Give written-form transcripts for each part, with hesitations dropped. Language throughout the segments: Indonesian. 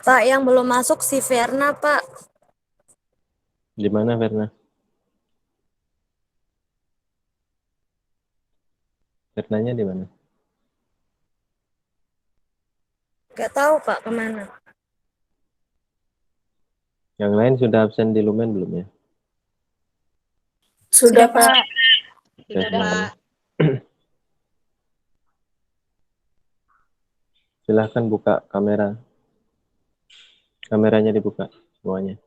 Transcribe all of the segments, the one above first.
Pak, yang belum masuk si Verna, Pak. Di mana, Verna? Vernanya di mana? Gak tahu, Pak, kemana. Yang lain sudah absen di Lumen belum ya? Sudah, Pak. Sudah semuanya. Silahkan buka kamera. Kameranya dibuka semuanya.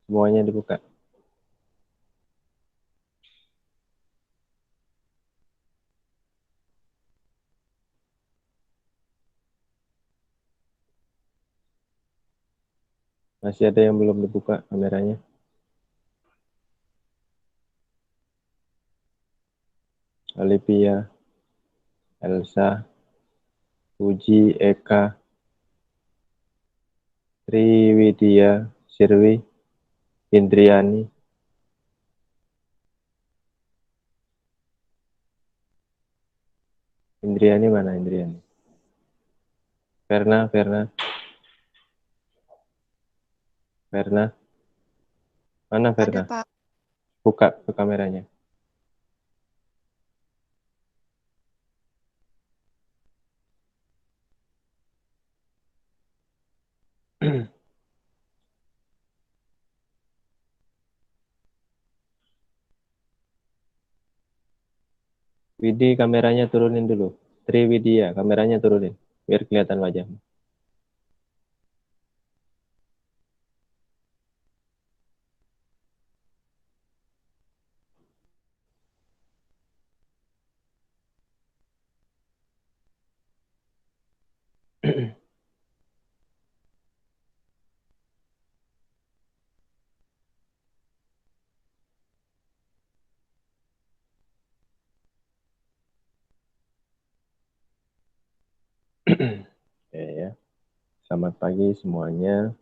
Semuanya dibuka. Masih ada yang belum dibuka kameranya? Olivia, Elsa, Puji, Eka, Triwidia, Sirwi, Indriani. Indriani mana Indriani? Verna, Verna. Verna. Mana Verna? Ada, Pak. Buka ke kameranya. Widi, kameranya turunin dulu. Triwidia, kameranya turunin. Biar kelihatan wajahmu. Oke ya. Selamat pagi semuanya.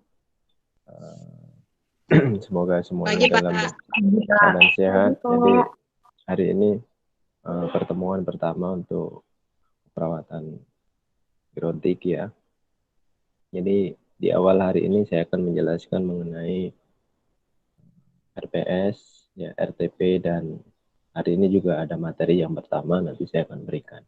Semoga semuanya dalam keadaan sehat. Jadi hari ini pertemuan pertama untuk perawatan gerontik ya. Jadi di awal hari ini saya akan menjelaskan mengenai RPS, ya, RTP, dan hari ini juga ada materi yang pertama nanti saya akan berikan.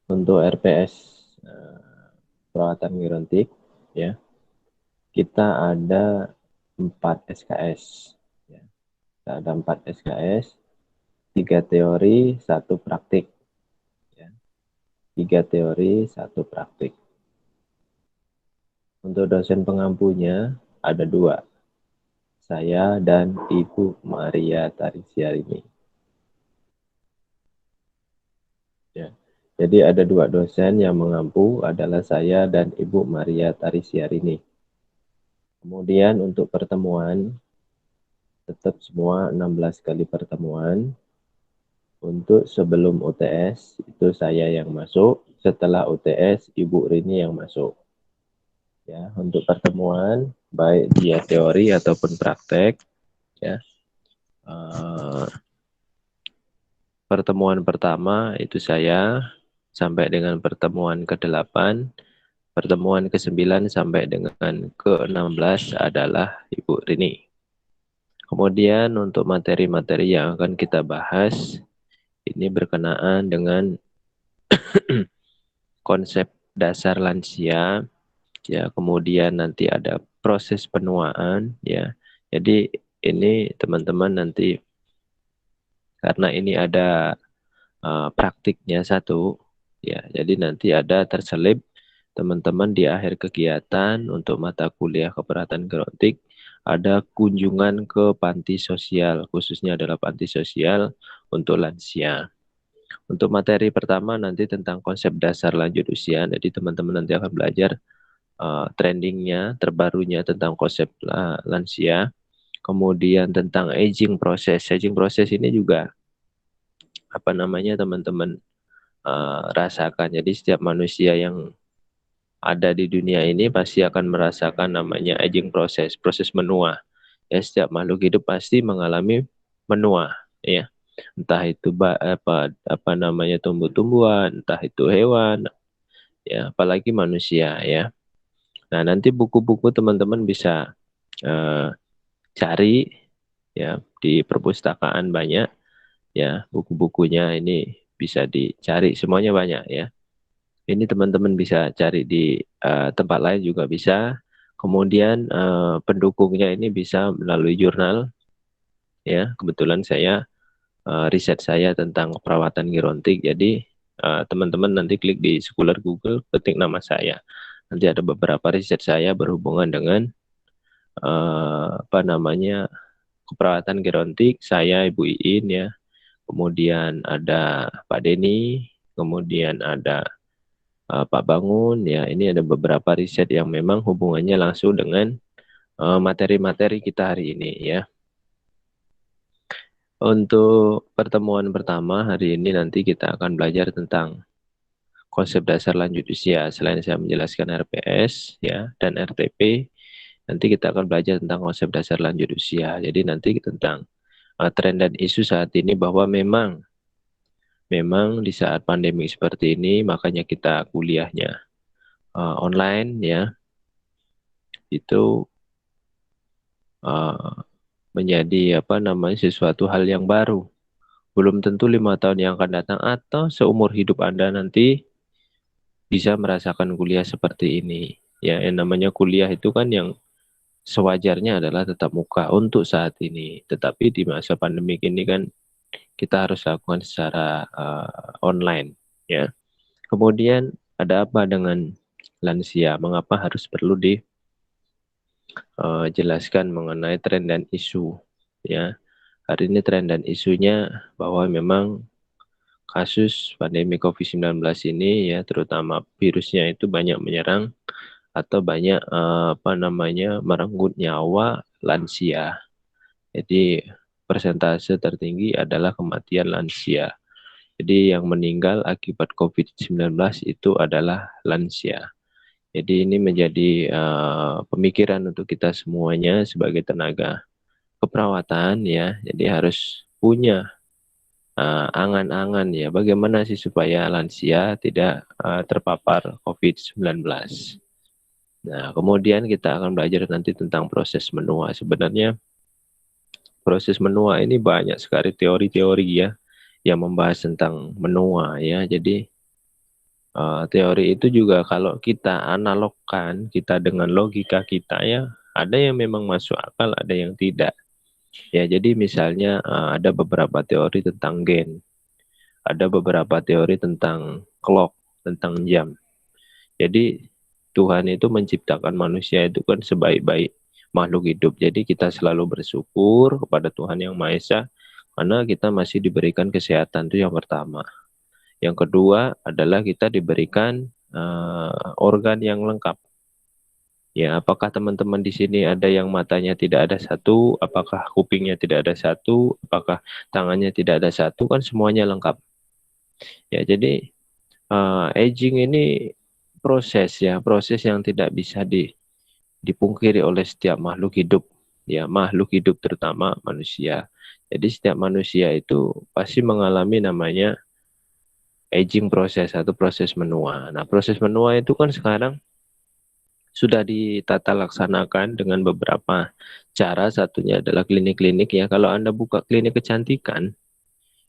Untuk RPS perawatan gerontik ya, kita ada 4 SKS ya. Kita ada 4 SKS, 3 teori, 1 praktik ya. 3 teori, 1 praktik. Untuk dosen pengampunya ada 2, saya dan Ibu Maria Tarisiarini ya. Jadi ada 2 dosen yang mengampu, adalah saya dan Ibu Maria Tarisiarini. Kemudian untuk pertemuan, tetap semua 16 kali pertemuan. Untuk sebelum UTS, itu saya yang masuk. Setelah UTS, Ibu Rini yang masuk. Ya, untuk pertemuan, baik dia teori ataupun praktek, ya. Pertemuan pertama itu saya sampai dengan pertemuan ke-8, pertemuan ke-9 sampai dengan ke-16 adalah Ibu Rini. Kemudian untuk materi-materi yang akan kita bahas, ini berkenaan dengan konsep dasar lansia, ya, kemudian nanti ada proses penuaan, ya. Jadi ini teman-teman nanti, karena ini ada praktiknya satu, ya, jadi nanti ada terselip teman-teman di akhir kegiatan untuk mata kuliah keperawatan gerontik, ada kunjungan ke panti sosial, khususnya adalah panti sosial untuk lansia. Untuk materi pertama nanti tentang konsep dasar lanjut usia. Jadi teman-teman nanti akan belajar trendingnya, terbarunya tentang konsep lansia. Kemudian tentang aging proses. Aging proses ini juga apa namanya teman-teman rasakan. Jadi setiap manusia yang ada di dunia ini pasti akan merasakan namanya aging proses, proses menua. Ya, setiap makhluk hidup pasti mengalami menua, ya. Entah itu apa namanya tumbuh-tumbuhan, entah itu hewan, ya, apalagi manusia, ya. Nah, nanti buku-buku teman-teman bisa eh, cari, ya, di perpustakaan banyak, ya, buku-bukunya ini bisa dicari, semuanya banyak, ya. Ini teman-teman bisa cari di tempat lain juga bisa. Kemudian pendukungnya ini bisa melalui jurnal, ya. Kebetulan saya riset saya tentang perawatan gerontik. Jadi teman-teman nanti klik di Scholar Google, ketik nama saya. Nanti ada beberapa riset saya berhubungan dengan apa namanya keperawatan gerontik. Saya Ibu Iin, ya. Kemudian ada Pak Denny, kemudian ada Pak Bangun, ya. Ini ada beberapa riset yang memang hubungannya langsung dengan materi-materi kita hari ini, ya. Untuk pertemuan pertama hari ini nanti kita akan belajar tentang konsep dasar lanjut usia. Selain saya menjelaskan RPS, ya, dan RTP, nanti kita akan belajar tentang konsep dasar lanjut usia. Jadi nanti tentang tren dan isu saat ini bahwa memang di saat pandemi seperti ini makanya kita kuliahnya online, ya. Itu uh, menjadi apa namanya sesuatu hal yang baru. Belum tentu 5 tahun yang akan datang atau seumur hidup Anda nanti bisa merasakan kuliah seperti ini. Ya, yang namanya kuliah itu kan yang sewajarnya adalah tetap muka untuk saat ini. Tetapi di masa pandemi ini kan kita harus lakukan secara online, ya. Kemudian ada apa dengan lansia? Mengapa harus perlu dijelaskan mengenai tren dan isu, ya? Hari ini tren dan isunya bahwa memang kasus pandemi COVID-19 ini, ya, terutama virusnya itu banyak menyerang atau banyak apa namanya merenggut nyawa lansia. Jadi persentase tertinggi adalah kematian lansia. Jadi yang meninggal akibat COVID-19 itu adalah lansia. Jadi ini menjadi pemikiran untuk kita semuanya sebagai tenaga keperawatan, ya. Jadi harus punya angan-angan, ya, bagaimana sih supaya lansia tidak terpapar COVID-19. Nah, kemudian kita akan belajar nanti tentang proses menua. Sebenarnya proses menua ini banyak sekali teori-teori, ya, yang membahas tentang menua, ya. Jadi teori itu juga kalau kita analogkan, kita dengan logika kita, ya, ada yang memang masuk akal, ada yang tidak. Ya, jadi misalnya ada beberapa teori tentang gen, ada beberapa teori tentang clock, tentang jam. Jadi Tuhan itu menciptakan manusia itu kan sebaik-baik makhluk hidup. Jadi kita selalu bersyukur kepada Tuhan Yang Maha Esa karena kita masih diberikan kesehatan, itu yang pertama. Yang kedua adalah kita diberikan organ yang lengkap. Ya, apakah teman-teman di sini ada yang matanya tidak ada satu, apakah kupingnya tidak ada satu, apakah tangannya tidak ada satu, kan semuanya lengkap. Ya, jadi aging ini proses, ya, proses yang tidak bisa dipungkiri oleh setiap makhluk hidup, ya, makhluk hidup terutama manusia. Jadi setiap manusia itu pasti mengalami namanya aging proses atau proses menua. Nah, proses menua itu kan sekarang sudah ditata laksanakan dengan beberapa cara. Satunya adalah klinik-klinik, ya. Kalau Anda buka klinik kecantikan,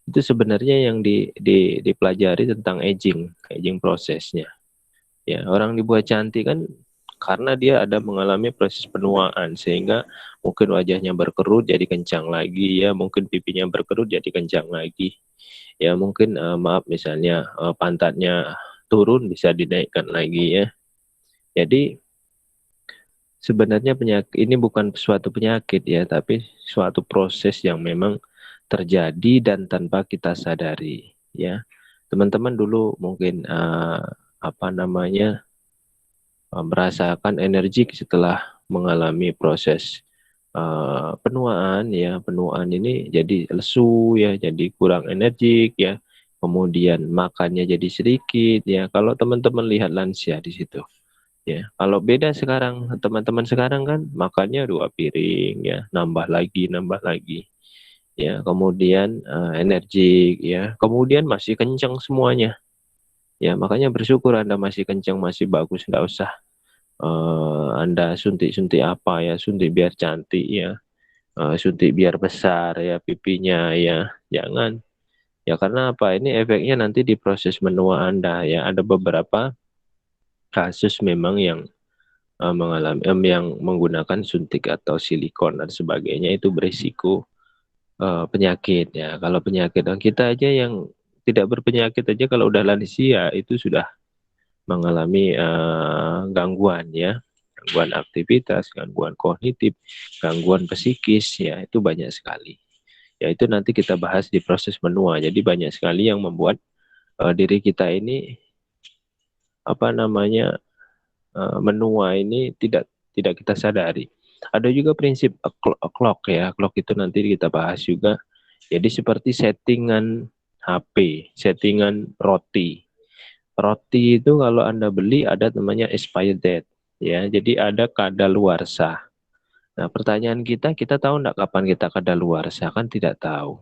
itu sebenarnya yang dipelajari tentang aging prosesnya. Ya, orang dibuat cantik kan karena dia ada mengalami proses penuaan sehingga mungkin wajahnya berkerut jadi kencang lagi, ya, mungkin pipinya berkerut jadi kencang lagi. Ya, mungkin maaf misalnya pantatnya turun bisa dinaikkan lagi, ya. Jadi sebenarnya penyakit ini bukan suatu penyakit, ya, tapi suatu proses yang memang terjadi dan tanpa kita sadari, ya. teman-teman dulu mungkin merasakan energi setelah mengalami proses penuaan ya. Penuaan ini jadi lesu ya, jadi kurang energik ya. Kemudian makannya jadi sedikit ya. Kalau teman-teman lihat lansia di situ ya. Kalau beda sekarang, teman-teman sekarang kan makannya 2 piring ya, nambah lagi ya. Kemudian energik ya. Kemudian masih kencang semuanya ya. Makanya bersyukur Anda masih kencang, masih bagus, nggak usah Anda suntik-suntik apa ya, suntik biar cantik ya, suntik biar besar ya pipinya ya, jangan. Ya karena apa? Ini efeknya nanti di proses menua Anda ya. Ada beberapa kasus memang yang yang menggunakan suntik atau silikon dan sebagainya itu berisiko penyakit ya. Kalau penyakit dan kita aja yang tidak berpenyakit aja kalau udah lansia itu sudah mengalami gangguan ya, gangguan aktivitas, gangguan kognitif, gangguan psikis ya, itu banyak sekali. Ya itu nanti kita bahas di proses menua. Jadi banyak sekali yang membuat diri kita ini menua ini tidak kita sadari. Ada juga prinsip clock ya. Clock itu nanti kita bahas juga. Jadi seperti settingan HP, settingan roti. Roti itu kalau Anda beli ada namanya expired date ya. Jadi ada kadaluarsa. Nah, pertanyaan kita tahu enggak kapan kita kadaluarsa? Kan tidak tahu.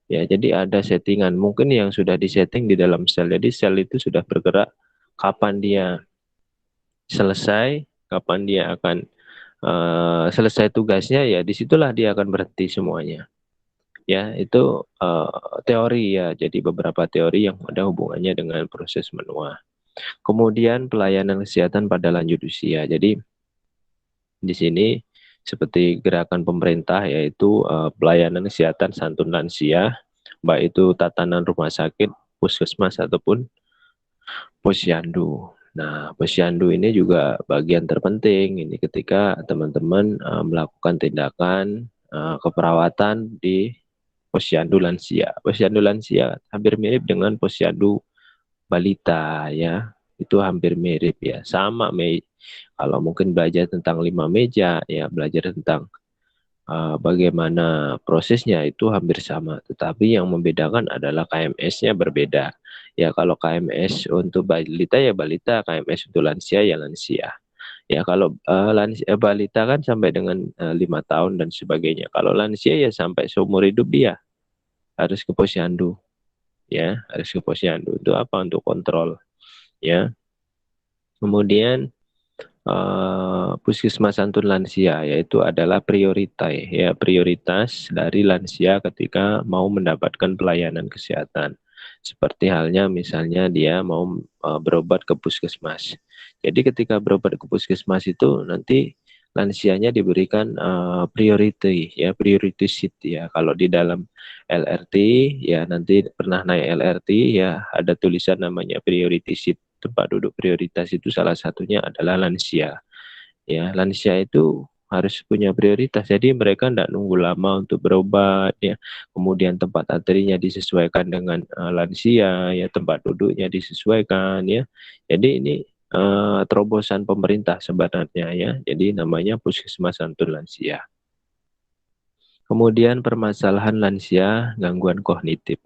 Ya, jadi ada settingan mungkin yang sudah disetting di dalam sel. Jadi sel itu sudah bergerak kapan dia selesai, kapan dia akan selesai tugasnya ya disitulah dia akan berhenti semuanya. Ya, itu teori ya. Jadi beberapa teori yang ada hubungannya dengan proses menua. Kemudian pelayanan kesehatan pada lanjut usia. Jadi di sini seperti gerakan pemerintah yaitu pelayanan kesehatan santun lansia, baik itu tatanan rumah sakit, puskesmas ataupun posyandu. Nah, posyandu ini juga bagian terpenting ini ketika teman-teman melakukan tindakan keperawatan di posyandu lansia. Posyandu lansia hampir mirip dengan posyandu balita ya, itu hampir mirip ya, sama kalau mungkin belajar tentang 5 meja ya, belajar tentang bagaimana prosesnya itu hampir sama, tetapi yang membedakan adalah KMS-nya berbeda ya. Kalau KMS untuk balita ya balita, KMS untuk lansia ya lansia ya. Kalau balita kan sampai dengan 5 tahun dan sebagainya. Kalau lansia ya sampai seumur hidup dia harus ke posyandu ya, harus ke posyandu. Untuk apa? Untuk kontrol ya. Kemudian puskesmas santun lansia yaitu adalah prioritas dari lansia ketika mau mendapatkan pelayanan kesehatan. Seperti halnya misalnya dia mau berobat ke puskesmas. Jadi ketika berobat ke puskesmas itu nanti lansianya diberikan priority ya, priority seat ya. Kalau di dalam LRT ya, nanti pernah naik LRT ya, ada tulisan namanya priority seat. Tempat duduk prioritas itu salah satunya adalah lansia. Ya, lansia itu harus punya prioritas. Jadi mereka tidak nunggu lama untuk berobat ya. Kemudian tempat antrinya disesuaikan dengan lansia ya, tempat duduknya disesuaikan ya. Jadi ini terobosan pemerintah sebenarnya ya. Jadi namanya Puskesmas Santun Lansia. Kemudian permasalahan lansia gangguan kognitif.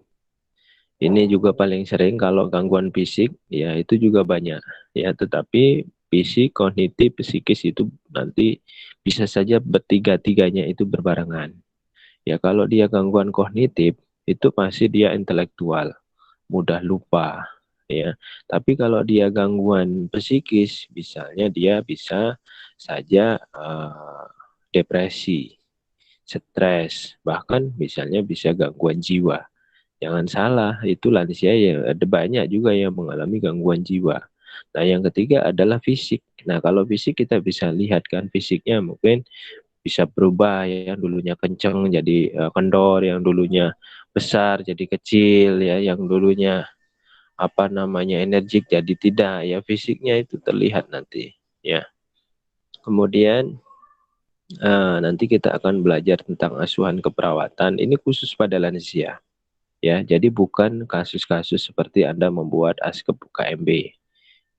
Ini juga paling sering. Kalau gangguan fisik ya itu juga banyak ya, tetapi fisik, kognitif, psikis itu nanti bisa saja bertiga-tiganya itu berbarengan. Ya kalau dia gangguan kognitif itu pasti dia intelektual, mudah lupa ya. Tapi kalau dia gangguan psikis, misalnya dia bisa saja depresi, stres, bahkan misalnya bisa gangguan jiwa. Jangan salah, itu lansia ya ada banyak juga yang mengalami gangguan jiwa. Nah, yang ketiga adalah fisik. Nah, kalau fisik kita bisa lihat kan fisiknya mungkin bisa berubah ya, yang dulunya kenceng jadi kendor, yang dulunya besar jadi kecil ya, yang dulunya energik jadi tidak ya, fisiknya itu terlihat nanti ya. Kemudian nanti kita akan belajar tentang asuhan keperawatan. Ini khusus pada lansia. Ya, jadi bukan kasus-kasus seperti Anda membuat askep KMB.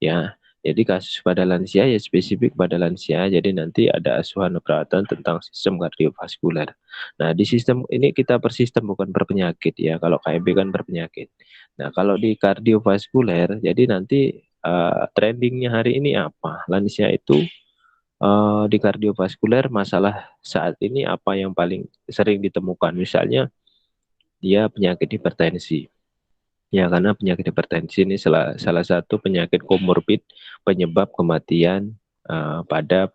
Ya, jadi kasus pada lansia ya spesifik pada lansia. Jadi nanti ada asuhan perawatan tentang sistem kardiovaskuler. Nah, di sistem ini kita per sistem bukan per penyakit ya. Kalau KMB kan per penyakit. Nah, kalau di kardiovaskuler, jadi nanti trendingnya hari ini apa? Lansia itu di kardiovaskuler masalah saat ini apa yang paling sering ditemukan? Misalnya dia penyakit hipertensi. Ya, karena penyakit hipertensi ini salah satu penyakit komorbid penyebab kematian pada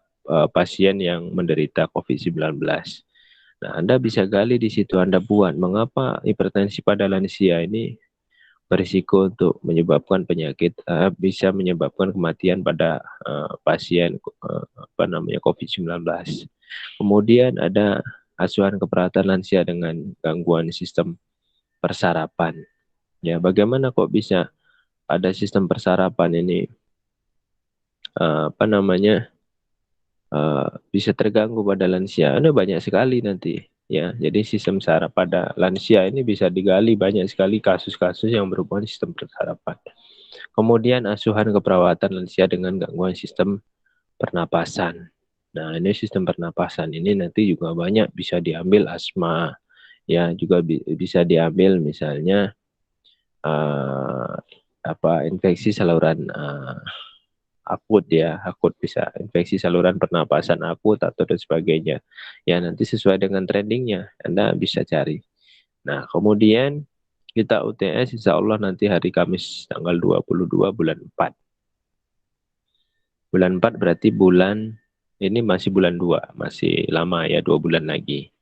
pasien yang menderita COVID-19. Nah, Anda bisa gali di situ, Anda buat mengapa hipertensi pada lansia ini berisiko untuk menyebabkan penyakit, bisa menyebabkan kematian pada pasien COVID-19. Kemudian ada asuhan keperawatan lansia dengan gangguan sistem persarapan. Ya, bagaimana kok bisa ada sistem persarapan ini apa namanya bisa terganggu pada lansia? Ada banyak sekali nanti ya. Jadi sistem saraf pada lansia ini bisa digali banyak sekali kasus-kasus yang berhubungan sistem persarapan. Kemudian asuhan keperawatan lansia dengan gangguan sistem pernapasan. Nah, ini sistem pernapasan ini nanti juga banyak bisa diambil asma, ya juga bisa diambil misalnya uh, infeksi saluran akut ya, akut bisa infeksi saluran pernapasan akut atau dan sebagainya. Ya nanti sesuai dengan trendingnya Anda bisa cari. Nah kemudian kita UTS insya Allah nanti hari Kamis tanggal 22 bulan 4. Bulan 4 berarti ini masih bulan 2, masih lama ya 2 bulan lagi.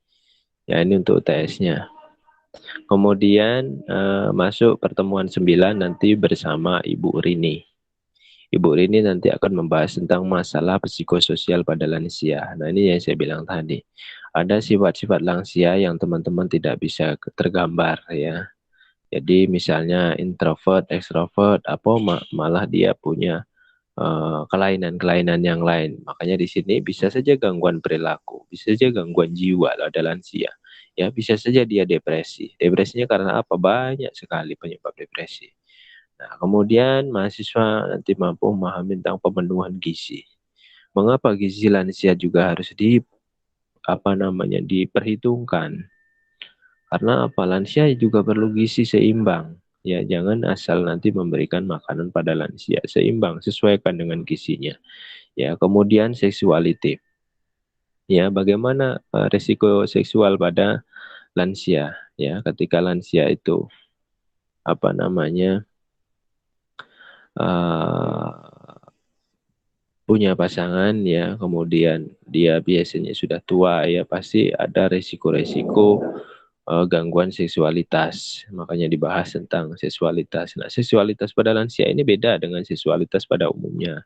Ya ini untuk UTS-nya. Kemudian masuk pertemuan 9 nanti bersama Ibu Rini. Ibu Rini nanti akan membahas tentang masalah psikososial pada lansia. Nah ini yang saya bilang tadi. Ada sifat-sifat lansia yang teman-teman tidak bisa tergambar ya. Jadi misalnya introvert, extrovert, malah dia punya kelainan-kelainan yang lain. Makanya di sini bisa saja gangguan perilaku, bisa saja gangguan jiwa ada lansia. Ya, bisa saja dia depresi. Depresinya karena apa? Banyak sekali penyebab depresi. Nah, kemudian mahasiswa nanti mampu memahami tentang pemenuhan gizi. Mengapa gizi lansia juga harus diperhitungkan? Karena apa? Lansia juga perlu gizi seimbang. Ya, jangan asal nanti memberikan makanan pada lansia. Seimbang, sesuaikan dengan gizinya. Ya, kemudian seksualiti. Ya, bagaimana resiko seksual pada lansia? Ya, ketika lansia itu apa namanya uh, punya pasangan ya, kemudian dia biasanya sudah tua ya, pasti ada resiko-resiko gangguan seksualitas. Makanya dibahas tentang seksualitas. Nah, seksualitas pada lansia ini beda dengan seksualitas pada umumnya.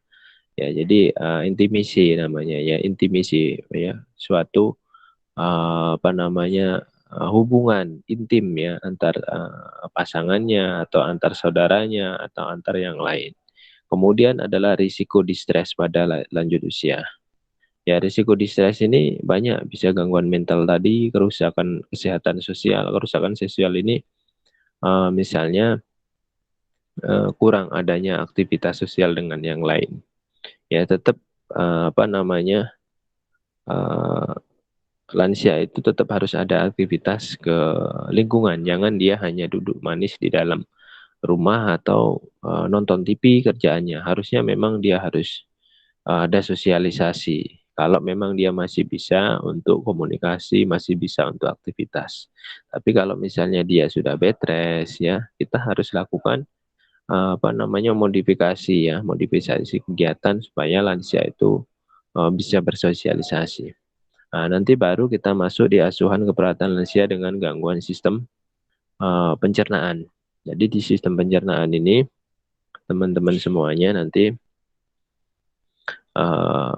Ya, jadi intimisi namanya ya, intimisi ya, suatu hubungan intim ya antar pasangannya atau antar saudaranya atau antar yang lain. Kemudian adalah risiko distres pada lanjut usia. Ya, risiko distres ini banyak, bisa gangguan mental tadi, kerusakan kesehatan sosial. Kerusakan sosial ini misalnya kurang adanya aktivitas sosial dengan yang lain. Ya, tetap uh, apa namanya uh, lansia itu tetap harus ada aktivitas ke lingkungan. Jangan dia hanya duduk manis di dalam rumah atau nonton TV kerjaannya. Harusnya memang dia harus ada sosialisasi. Kalau memang dia masih bisa untuk komunikasi, masih bisa untuk aktivitas. Tapi kalau misalnya dia sudah bed rest ya, kita harus lakukan modifikasi ya, modifikasi kegiatan supaya lansia itu bisa bersosialisasi. Nah, nanti baru kita masuk di asuhan keperawatan lansia dengan gangguan sistem pencernaan. Jadi di sistem pencernaan ini teman-teman semuanya nanti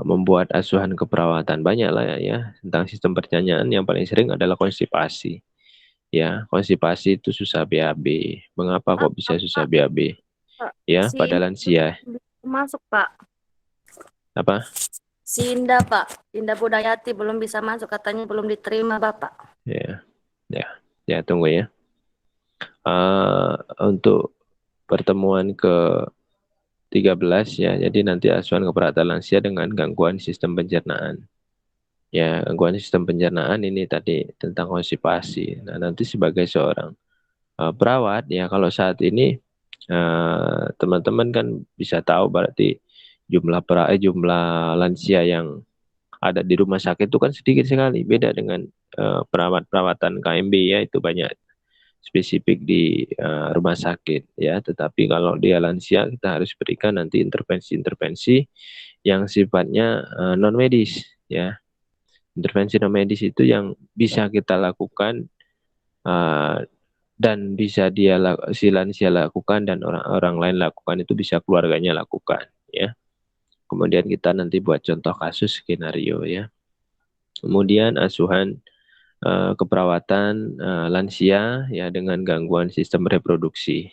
membuat asuhan keperawatan banyak lah ya tentang sistem pencernaan. Yang paling sering adalah konstipasi. Ya, konstipasi itu susah BAB. Mengapa kok bisa susah BAB? Pak, Ya, si pada Indah lansia. belum masuk, Pak. Apa? Si Indah, Pak. Indah Budayati belum bisa masuk, katanya belum diterima, Bapak. Ya, ya, ya tunggu ya. Untuk pertemuan ke-13 ya, jadi nanti asuhan keperawatan lansia dengan gangguan sistem pencernaan. Ya, gangguan sistem pencernaan ini tadi tentang konstipasi. Nah, nanti sebagai seorang perawat ya, kalau saat ini teman-teman kan bisa tahu berarti jumlah lansia yang ada di rumah sakit itu kan sedikit sekali, beda dengan perawatan KMB ya, itu banyak spesifik di rumah sakit ya. Tetapi kalau dia lansia, kita harus berikan nanti intervensi-intervensi yang sifatnya non medis ya. Intervensi non medis itu yang bisa kita lakukan uh, dan bisa si lansia lakukan dan orang-orang lain lakukan, itu bisa keluarganya lakukan ya. Kemudian kita nanti buat contoh kasus skenario ya. Kemudian asuhan keperawatan lansia ya dengan gangguan sistem reproduksi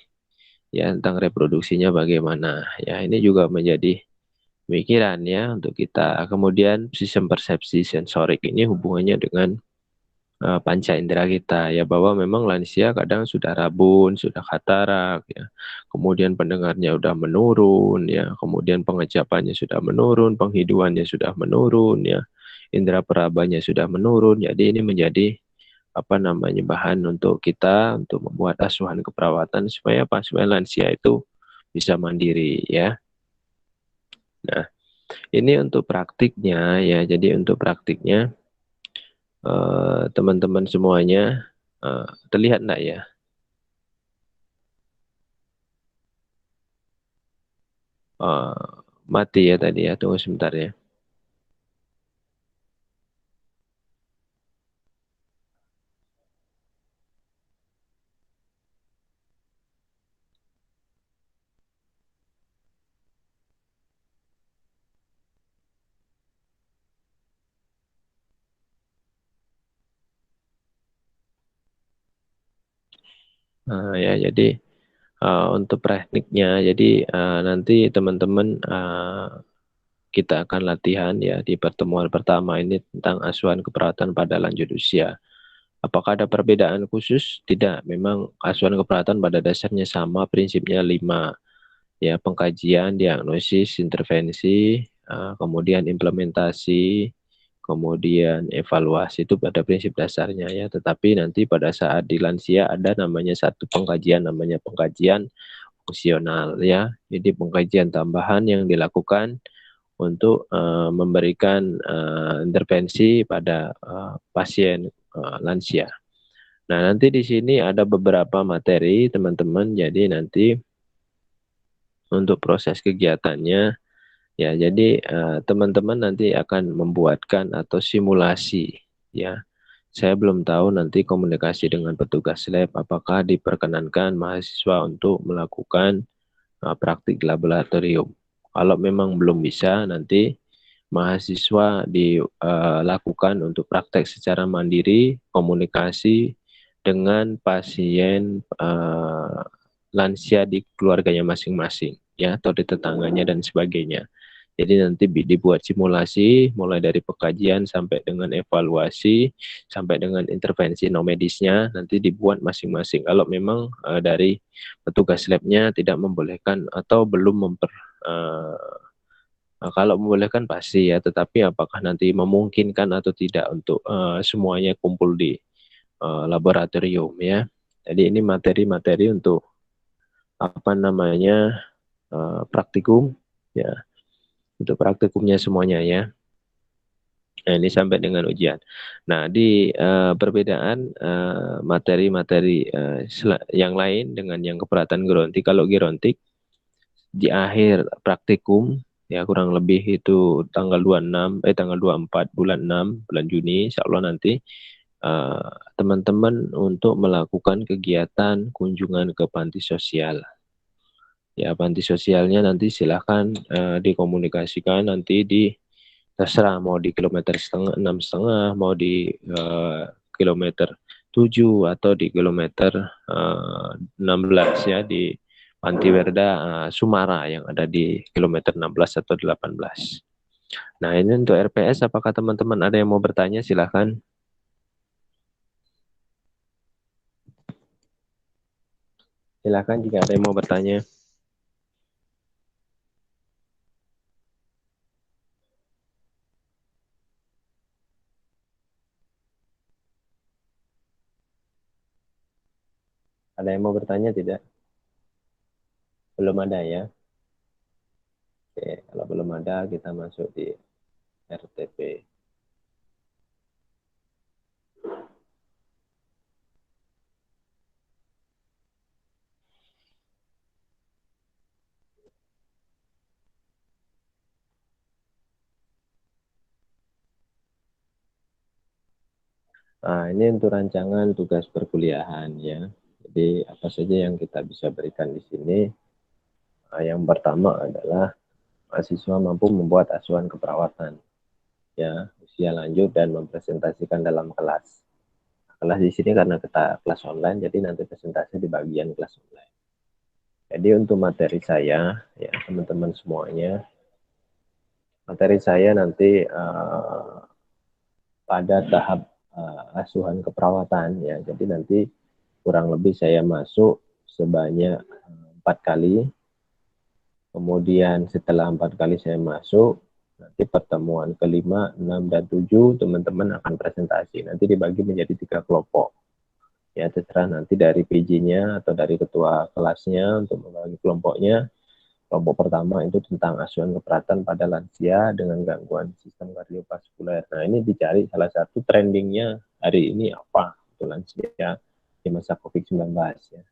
ya, tentang reproduksinya bagaimana ya, ini juga menjadi pemikiran ya untuk kita. Kemudian sistem persepsi sensorik ini hubungannya dengan panca indera kita ya, bahwa memang lansia kadang sudah rabun, sudah katarak ya, kemudian pendengarnya sudah menurun ya, kemudian pengecapannya sudah menurun, penghiduannya sudah menurun ya, indera perabanya sudah menurun. Jadi ini menjadi bahan untuk kita untuk membuat asuhan keperawatan supaya supaya lansia itu bisa mandiri ya. Nah, ini untuk praktiknya ya. Jadi untuk praktiknya teman-teman semuanya terlihat enggak ya? Mati ya tadi ya, tunggu sebentar ya. Ya jadi untuk tekniknya, jadi nanti teman-teman kita akan latihan ya di pertemuan pertama ini tentang asuhan keperawatan pada lanjut usia. Apakah ada perbedaan khusus? Tidak, memang asuhan keperawatan pada dasarnya sama, prinsipnya 5 ya: pengkajian, diagnosis, intervensi, kemudian implementasi, kemudian evaluasi, itu pada prinsip dasarnya ya. Tetapi nanti pada saat di lansia ada namanya satu pengkajian, namanya pengkajian fungsional ya. Jadi pengkajian tambahan yang dilakukan untuk memberikan intervensi pada pasien lansia. Nah, nanti di sini ada beberapa materi teman-teman. Jadi nanti untuk proses kegiatannya ya, jadi teman-teman nanti akan membuatkan atau simulasi ya. Saya belum tahu nanti komunikasi dengan petugas lab apakah diperkenankan mahasiswa untuk melakukan praktik di laboratorium. Kalau memang belum bisa, nanti mahasiswa dilakukan untuk praktek secara mandiri, komunikasi dengan pasien lansia di keluarganya masing-masing ya, atau di tetangganya dan sebagainya. Jadi nanti dibuat simulasi mulai dari pengkajian sampai dengan evaluasi sampai dengan intervensi non medisnya, nanti dibuat masing-masing. Kalau memang dari petugas labnya tidak membolehkan atau belum kalau membolehkan pasti ya, tetapi apakah nanti memungkinkan atau tidak untuk semuanya kumpul di laboratorium ya. Jadi ini materi-materi untuk praktikum ya, untuk praktikumnya semuanya ya. Nah, ini sampai dengan ujian. Nah, di perbedaan materi-materi yang lain dengan yang keperawatan gerontik, kalau gerontik di akhir praktikum ya, kurang lebih itu tanggal 24 bulan 6 bulan Juni insya Allah nanti teman-teman untuk melakukan kegiatan kunjungan ke panti sosial. Ya, panti sosialnya nanti silahkan dikomunikasikan nanti di, terserah mau di kilometer 6,5, mau di kilometer 7 atau di kilometer 16 ya, di Panti Werda Sumara yang ada di kilometer 16 atau 18. Nah, ini untuk RPS, apakah teman-teman ada yang mau bertanya? Silahkan. Silakan jika ada yang mau bertanya. Ada yang mau bertanya tidak? Belum ada ya? Oke, kalau belum ada kita masuk di RTP. Nah, ini untuk rancangan tugas perkuliahan ya. Jadi apa saja yang kita bisa berikan di sini? Nah, yang pertama adalah mahasiswa mampu membuat acuan keperawatan ya, usia lanjut dan mempresentasikan dalam kelas. Kelas di sini karena kita kelas online, jadi nanti presentasi di bagian kelas online. Jadi untuk materi saya ya teman-teman semuanya, materi saya nanti pada tahap asuhan keperawatan ya. Jadi nanti kurang lebih saya masuk sebanyak 4 kali. Kemudian setelah 4 kali saya masuk, nanti pertemuan kelima, 6, dan 7 teman-teman akan presentasi. Nanti dibagi menjadi 3 kelompok. Ya terserah nanti dari PJ-nya atau dari ketua kelasnya untuk membagi kelompoknya. Kelompok pertama itu tentang asuhan keperawatan pada lansia dengan gangguan sistem kardiovaskuler. Nah ini dicari salah satu trendingnya hari ini apa untuk lansia di masa COVID-19 ya.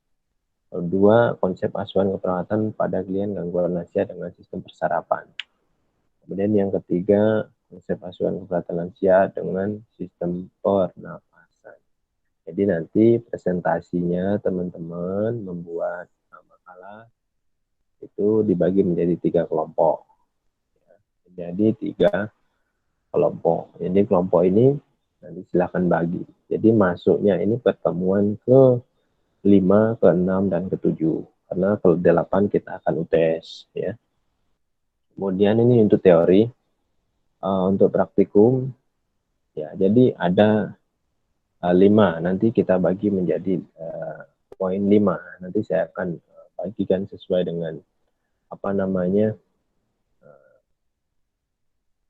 Kedua, konsep asuhan keperawatan pada klien gangguan lansia dengan sistem persarapan. Kemudian yang ketiga, konsep asuhan keperawatan lansia dengan sistem pernapasan. Jadi nanti presentasinya teman-teman membuat makalah itu dibagi menjadi 3 kelompok. Jadi 3 kelompok. Jadi kelompok ini nanti silakan bagi. Jadi masuknya ini pertemuan ke-5, ke-6, dan ke-7. Karena ke-8 kita akan UTS ya. Kemudian ini untuk teori, untuk praktikum ya. Jadi ada 5. Nanti kita bagi menjadi poin 5. Nanti saya akan bagikan sesuai dengan apa namanya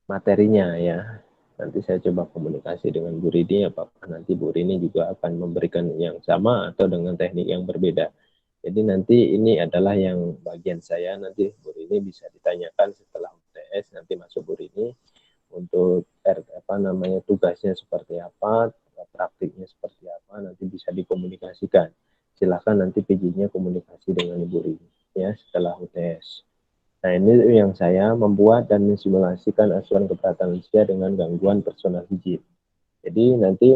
materinya ya. Nanti saya coba komunikasi dengan Bu Rini, apakah nanti Bu Rini juga akan memberikan yang sama atau dengan teknik yang berbeda. Jadi nanti ini adalah yang bagian saya, nanti Bu Rini bisa ditanyakan setelah UTS, nanti masuk Bu Rini untuk apa namanya tugasnya seperti apa, praktiknya seperti apa, nanti bisa dikomunikasikan. Silakan nanti PJ-nya komunikasi dengan Ibu Rini ya setelah UTS. Nah, ini yang saya membuat dan mensimulasikan asuhan keperawatan lansia dengan gangguan personal hygiene. Jadi nanti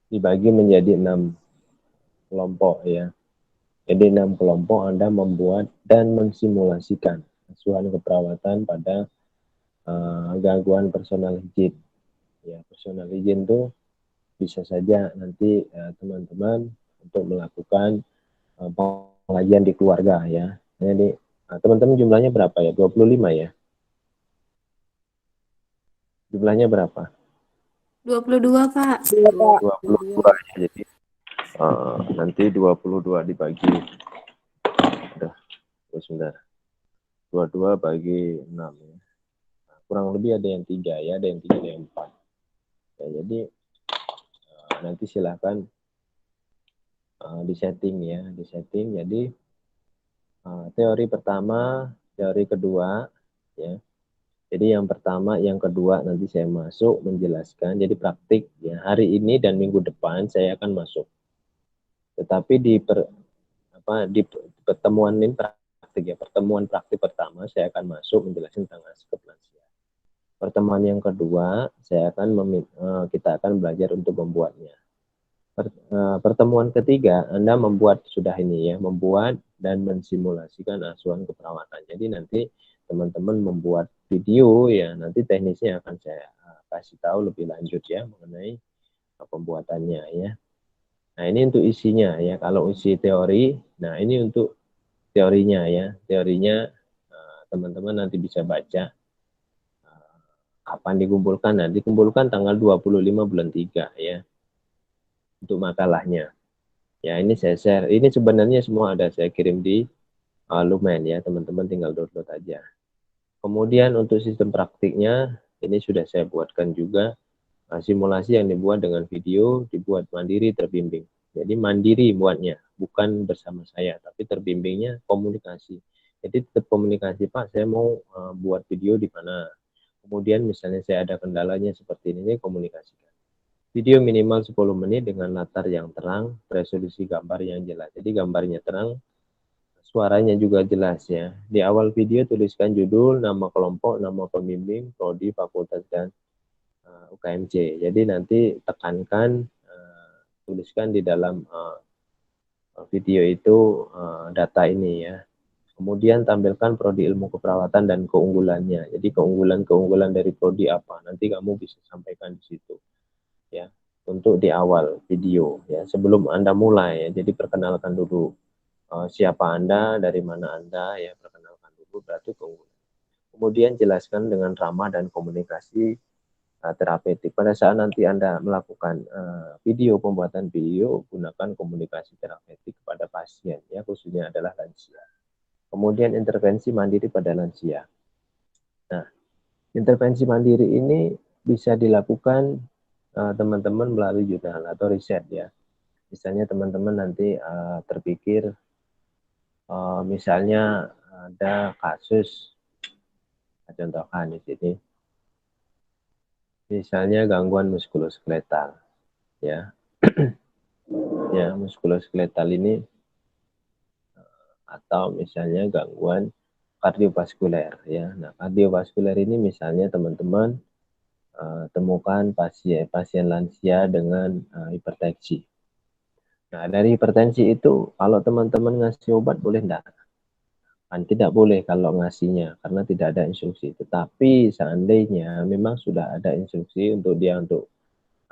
dibagi menjadi 6 kelompok ya. Jadi 6 kelompok Anda membuat dan mensimulasikan asuhan keperawatan pada gangguan personal hygiene. Ya, personal hygiene itu bisa saja nanti teman-teman untuk melakukan pengajian di keluarga ya. Jadi teman-teman jumlahnya berapa ya? 25 ya? Jumlahnya berapa? 22, Kak. 22 ya. Jadi nanti 22 dibagi udah sebentar. 22 bagi 6 ya. Nah, kurang lebih ada yang 3 ya, ada yang 3, ada yang 4. Ya, jadi nanti silakan disetting ya, disetting. Jadi teori pertama, teori kedua ya. Jadi yang pertama, yang kedua nanti saya masuk menjelaskan. Jadi praktik ya. Hari ini dan minggu depan saya akan masuk. Tetapi di pertemuan ini praktik ya. Pertemuan praktik pertama saya akan masuk menjelaskan tentang aspek lansia. Pertemuan yang kedua saya akan kita akan belajar untuk membuatnya. Pertemuan ketiga Anda membuat sudah ini ya, membuat dan mensimulasikan asuhan keperawatan. Jadi nanti teman-teman membuat video ya, nanti teknisnya akan saya kasih tahu lebih lanjut ya mengenai pembuatannya ya. Nah ini untuk isinya ya, kalau isi teori, nah ini untuk teorinya ya, teorinya teman-teman nanti bisa baca kapan dikumpulkan. Nah dikumpulkan tanggal 25 bulan 3 ya untuk makalahnya. Ya, ini saya share. Ini sebenarnya semua ada saya kirim di Lumen ya, teman-teman tinggal download aja. Kemudian untuk sistem praktiknya, ini sudah saya buatkan juga simulasi yang dibuat dengan video, dibuat mandiri terbimbing. Jadi mandiri buatnya, bukan bersama saya, tapi terbimbingnya komunikasi. Jadi tetap komunikasi, Pak, saya mau buat video di mana. Kemudian misalnya saya ada kendalanya seperti ini, komunikasikan. Video minimal 10 menit dengan latar yang terang, resolusi gambar yang jelas. Jadi gambarnya terang, suaranya juga jelas ya. Di awal video tuliskan judul, nama kelompok, nama pembimbing, prodi, fakultas, dan UKMC. Jadi nanti tekankan, tuliskan di dalam video itu data ini ya. Kemudian tampilkan prodi ilmu keperawatan dan keunggulannya. Jadi keunggulan-keunggulan dari prodi apa? Nanti kamu bisa sampaikan di situ ya. Untuk di awal video ya, sebelum Anda mulai ya. Jadi perkenalkan dulu siapa Anda, dari mana Anda ya, perkenalkan dulu berarti keunggulan. Kemudian jelaskan dengan ramah dan komunikasi terapeutik. Pada saat nanti Anda melakukan pembuatan video, gunakan komunikasi terapeutik kepada pasien, ya khususnya adalah lansia. Kemudian intervensi mandiri pada lansia. Nah, intervensi mandiri ini bisa dilakukan teman-teman melalui jurnal atau riset ya. Misalnya teman-teman nanti terpikir misalnya ada kasus, contohkan di sini, misalnya gangguan muskuloskeletal ya. Ya, muskuloskeletal ini atau misalnya gangguan kardiovaskuler ya. Nah, kardiovaskuler ini misalnya teman-teman temukan pasien lansia dengan hipertensi. Nah, dari hipertensi itu kalau teman-teman ngasih obat boleh enggak? Kan tidak boleh kalau ngasihnya karena tidak ada instruksi. Tetapi seandainya memang sudah ada instruksi untuk dia untuk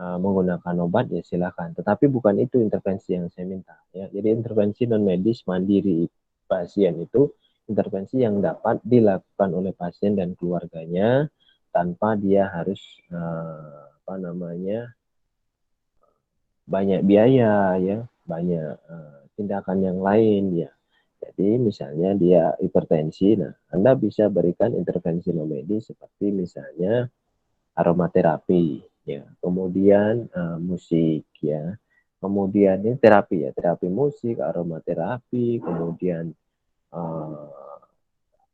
menggunakan obat ya silakan. Tetapi bukan itu intervensi yang saya minta ya. Jadi intervensi non medis mandiri pasien itu intervensi yang dapat dilakukan oleh pasien dan keluarganya tanpa dia harus apa namanya banyak biaya ya, banyak tindakan yang lain ya. Jadi misalnya dia hipertensi, nah Anda bisa berikan intervensi non medis seperti misalnya aromaterapi ya, kemudian musik ya, kemudian ini terapi ya, terapi musik, aromaterapi, kemudian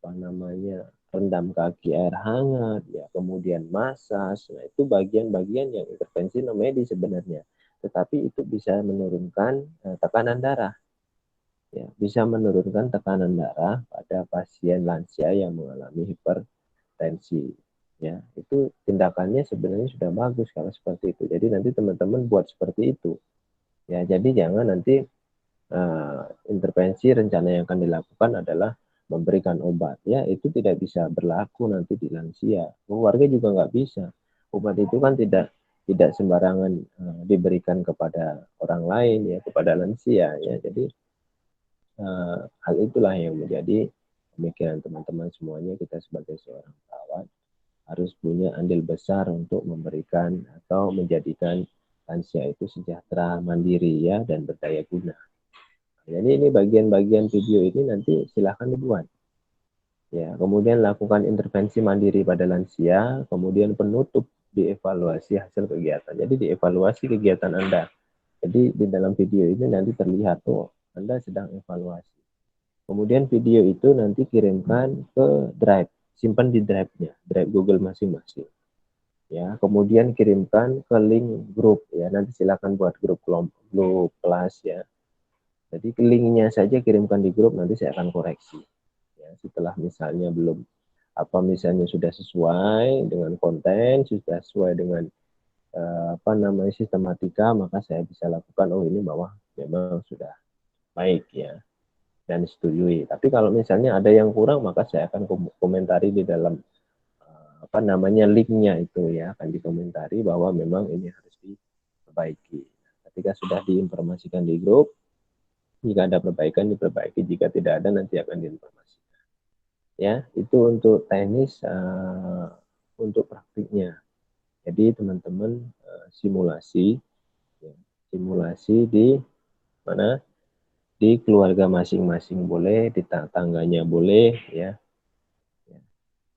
apa namanya rendam kaki air hangat ya, kemudian massage. Nah itu bagian-bagian yang intervensi non medis sebenarnya, tetapi itu bisa menurunkan tekanan darah ya, bisa menurunkan tekanan darah pada pasien lansia yang mengalami hipertensi ya. Itu tindakannya sebenarnya sudah bagus kalau seperti itu. Jadi nanti teman-teman buat seperti itu ya. Jadi jangan nanti intervensi rencana yang akan dilakukan adalah memberikan obat ya, itu tidak bisa berlaku nanti di lansia. Keluarga juga nggak bisa. Obat itu kan tidak sembarangan diberikan kepada orang lain ya, kepada lansia ya. Jadi hal itulah yang menjadi pemikiran teman-teman semuanya. Kita sebagai seorang perawat harus punya andil besar untuk memberikan atau menjadikan lansia itu sejahtera, mandiri ya, dan berdaya guna. Jadi ini bagian-bagian video ini nanti silahkan dibuat. Ya, kemudian lakukan intervensi mandiri pada lansia, kemudian penutup dievaluasi hasil kegiatan. Jadi dievaluasi kegiatan Anda. Jadi di dalam video ini nanti terlihat tuh Anda sedang evaluasi. Kemudian video itu nanti kirimkan ke Drive, simpan di Drive-nya, Drive Google masing-masing. Ya, kemudian kirimkan ke link grup ya. Nanti silakan buat grup kelompok, grup kelas ya. Jadi linknya saja kirimkan di grup, nanti saya akan koreksi. Ya, setelah misalnya belum misalnya sudah sesuai dengan konten, sudah sesuai dengan apa namanya sistematika, maka saya bisa lakukan ini bahwa memang sudah baik ya dan disetujui. Tapi kalau misalnya ada yang kurang, maka saya akan komentari di dalam apa namanya linknya itu ya, akan dikomentari bahwa memang ini harus diperbaiki. Ketika sudah diinformasikan di grup, jika ada perbaikan diperbaiki, jika tidak ada nanti akan diinformasikan. Ya, itu untuk teknis, untuk praktiknya. Jadi teman-teman simulasi, ya, simulasi di Mana di keluarga masing-masing boleh, di tetangganya boleh, ya.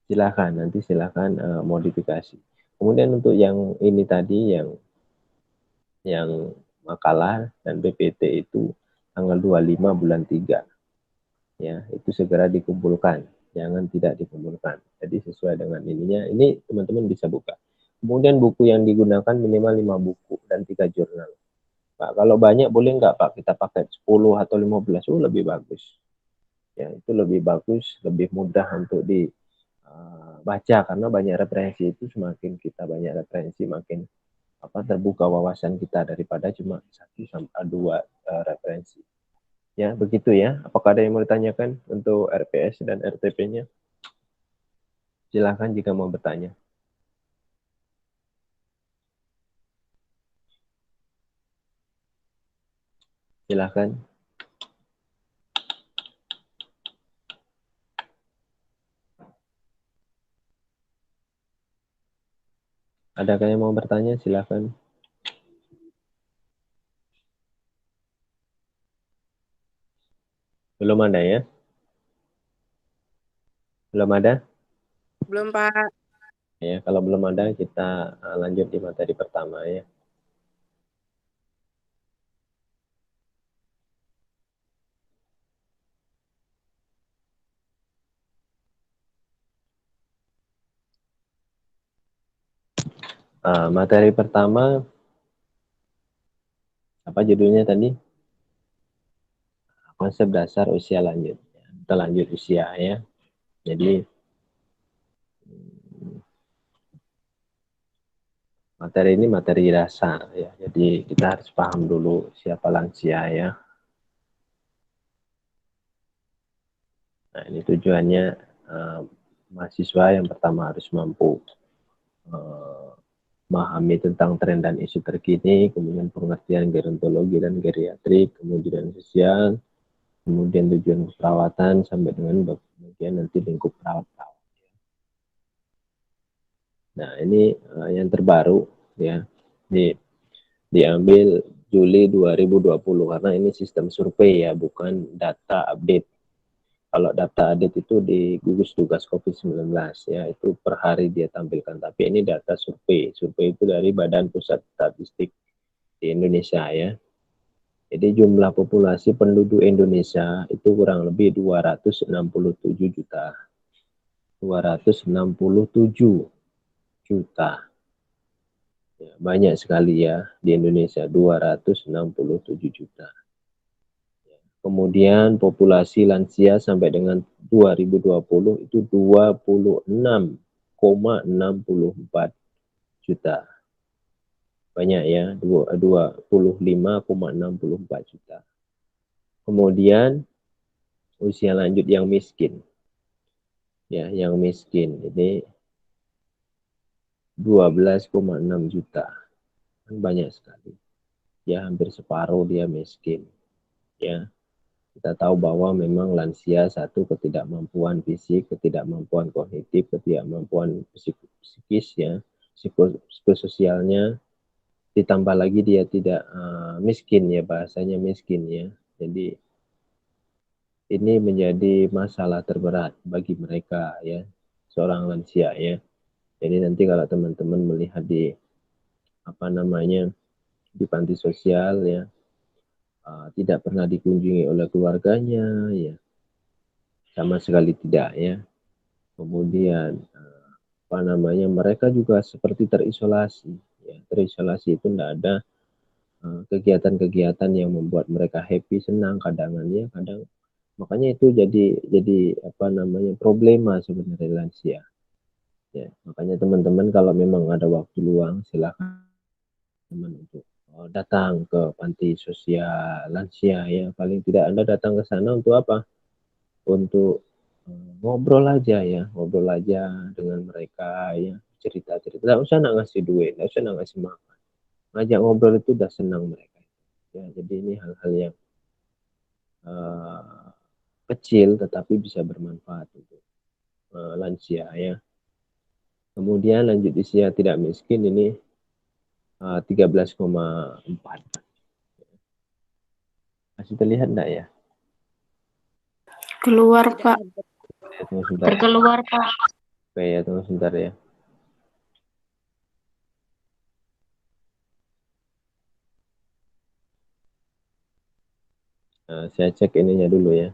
Silakan, nanti silakan modifikasi. Kemudian untuk yang ini tadi, yang makalah dan PPT itu tanggal 25 bulan 3, ya, itu segera dikumpulkan, jangan tidak dikumpulkan. Jadi sesuai dengan ininya, ini teman-teman bisa buka. Kemudian buku yang digunakan minimal 5 buku dan 3 jurnal. Pak, kalau banyak boleh nggak Pak kita pakai 10 atau 15? Oh, lebih bagus. Ya, itu lebih bagus, lebih mudah untuk dibaca karena banyak referensi itu, semakin kita banyak referensi makin terbuka wawasan kita daripada cuma 1 sampai 2 referensi. Ya, begitu ya. Apakah ada yang mau ditanyakan untuk RPS dan RTP-nya? Silahkan jika mau bertanya. Silahkan. Adakah yang mau bertanya? Silahkan. Belum ada ya? Belum ada? Belum, Pak. Ya, kalau belum ada kita lanjut di materi pertama ya. Materi pertama, apa judulnya tadi? Konsep dasar usia lanjut. Kita lanjut usia ya. Jadi materi ini materi dasar ya. Jadi kita harus paham dulu siapa lansia ya. Nah, ini tujuannya mahasiswa yang pertama harus mampu memahami tentang tren dan isu terkini, kemudian pengertian gerontologi dan geriatrik, kemudian sosial, kemudian tujuan perawatan sampai dengan bagian nanti lingkup perawat. Nah, ini yang terbaru ya. Diambil Juli 2020 karena ini sistem survei ya, bukan data update. Kalau data update itu di gugus tugas COVID-19 ya, itu per hari dia tampilkan. Tapi ini data survei. Survei itu dari Badan Pusat Statistik di Indonesia ya. Jadi jumlah populasi penduduk Indonesia itu kurang lebih 267 juta. 267 juta. Ya, banyak sekali ya di Indonesia, 267 juta. Kemudian populasi lansia sampai dengan 2020 itu 26,64 juta. Banyak ya, 25,64 juta. Kemudian usia lanjut yang miskin. Ya, yang miskin ini 12,6 juta. Banyak sekali. Ya, hampir separuh dia miskin. Ya, kita tahu bahwa memang lansia satu ketidakmampuan fisik, ketidakmampuan kognitif, ketidakmampuan psikis ya, psikososialnya, ditambah lagi dia tidak miskin ya, bahasanya miskin ya. Jadi ini menjadi masalah terberat bagi mereka ya, seorang lansia ya. Jadi nanti kalau teman-teman melihat di di panti sosial ya, tidak pernah dikunjungi oleh keluarganya ya, sama sekali tidak ya. Kemudian mereka juga seperti terisolasi ya. Terisolasi itu tidak ada kegiatan-kegiatan yang membuat mereka happy, senang, kadangannya kadang, makanya itu jadi problema sebenarnya lansia ya. Makanya teman-teman kalau memang ada waktu luang silakan teman untuk datang ke panti sosial lansia ya. Paling tidak Anda datang ke sana untuk apa? Untuk ngobrol aja ya, ngobrol aja dengan mereka ya, cerita-cerita. Nggak usah nak ngasih duit, nggak usah nak ngasih makan. Ngajak ngobrol itu udah senang mereka. Ya, jadi ini hal-hal yang uh, kecil tetapi bisa bermanfaat untuk lansia ya. Kemudian lanjut usia tidak miskin ini 13,4. Masih terlihat enggak ya? Keluar, Tidak Pak. ada. Ya, tunggu sebentar. Terkeluar, Pak. Oke, ya, tunggu sebentar ya. Nah, saya cek ininya dulu ya.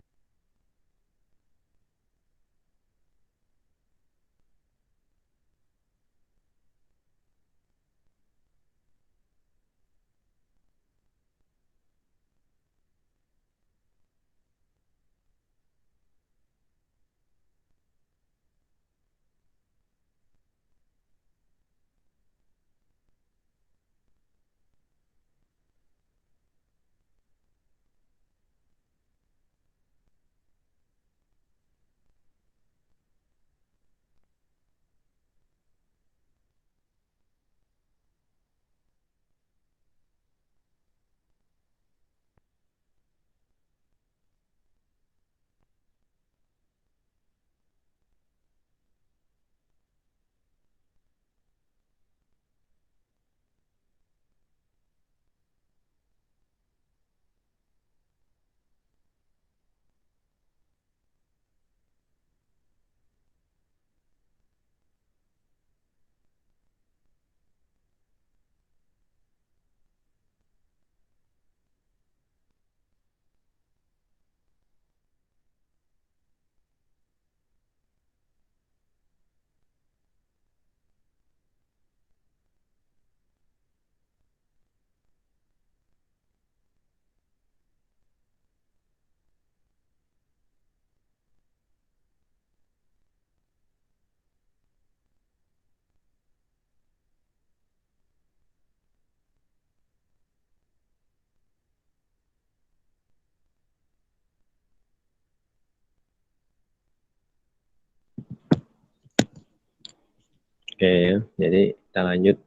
Oke ya, jadi kita lanjut.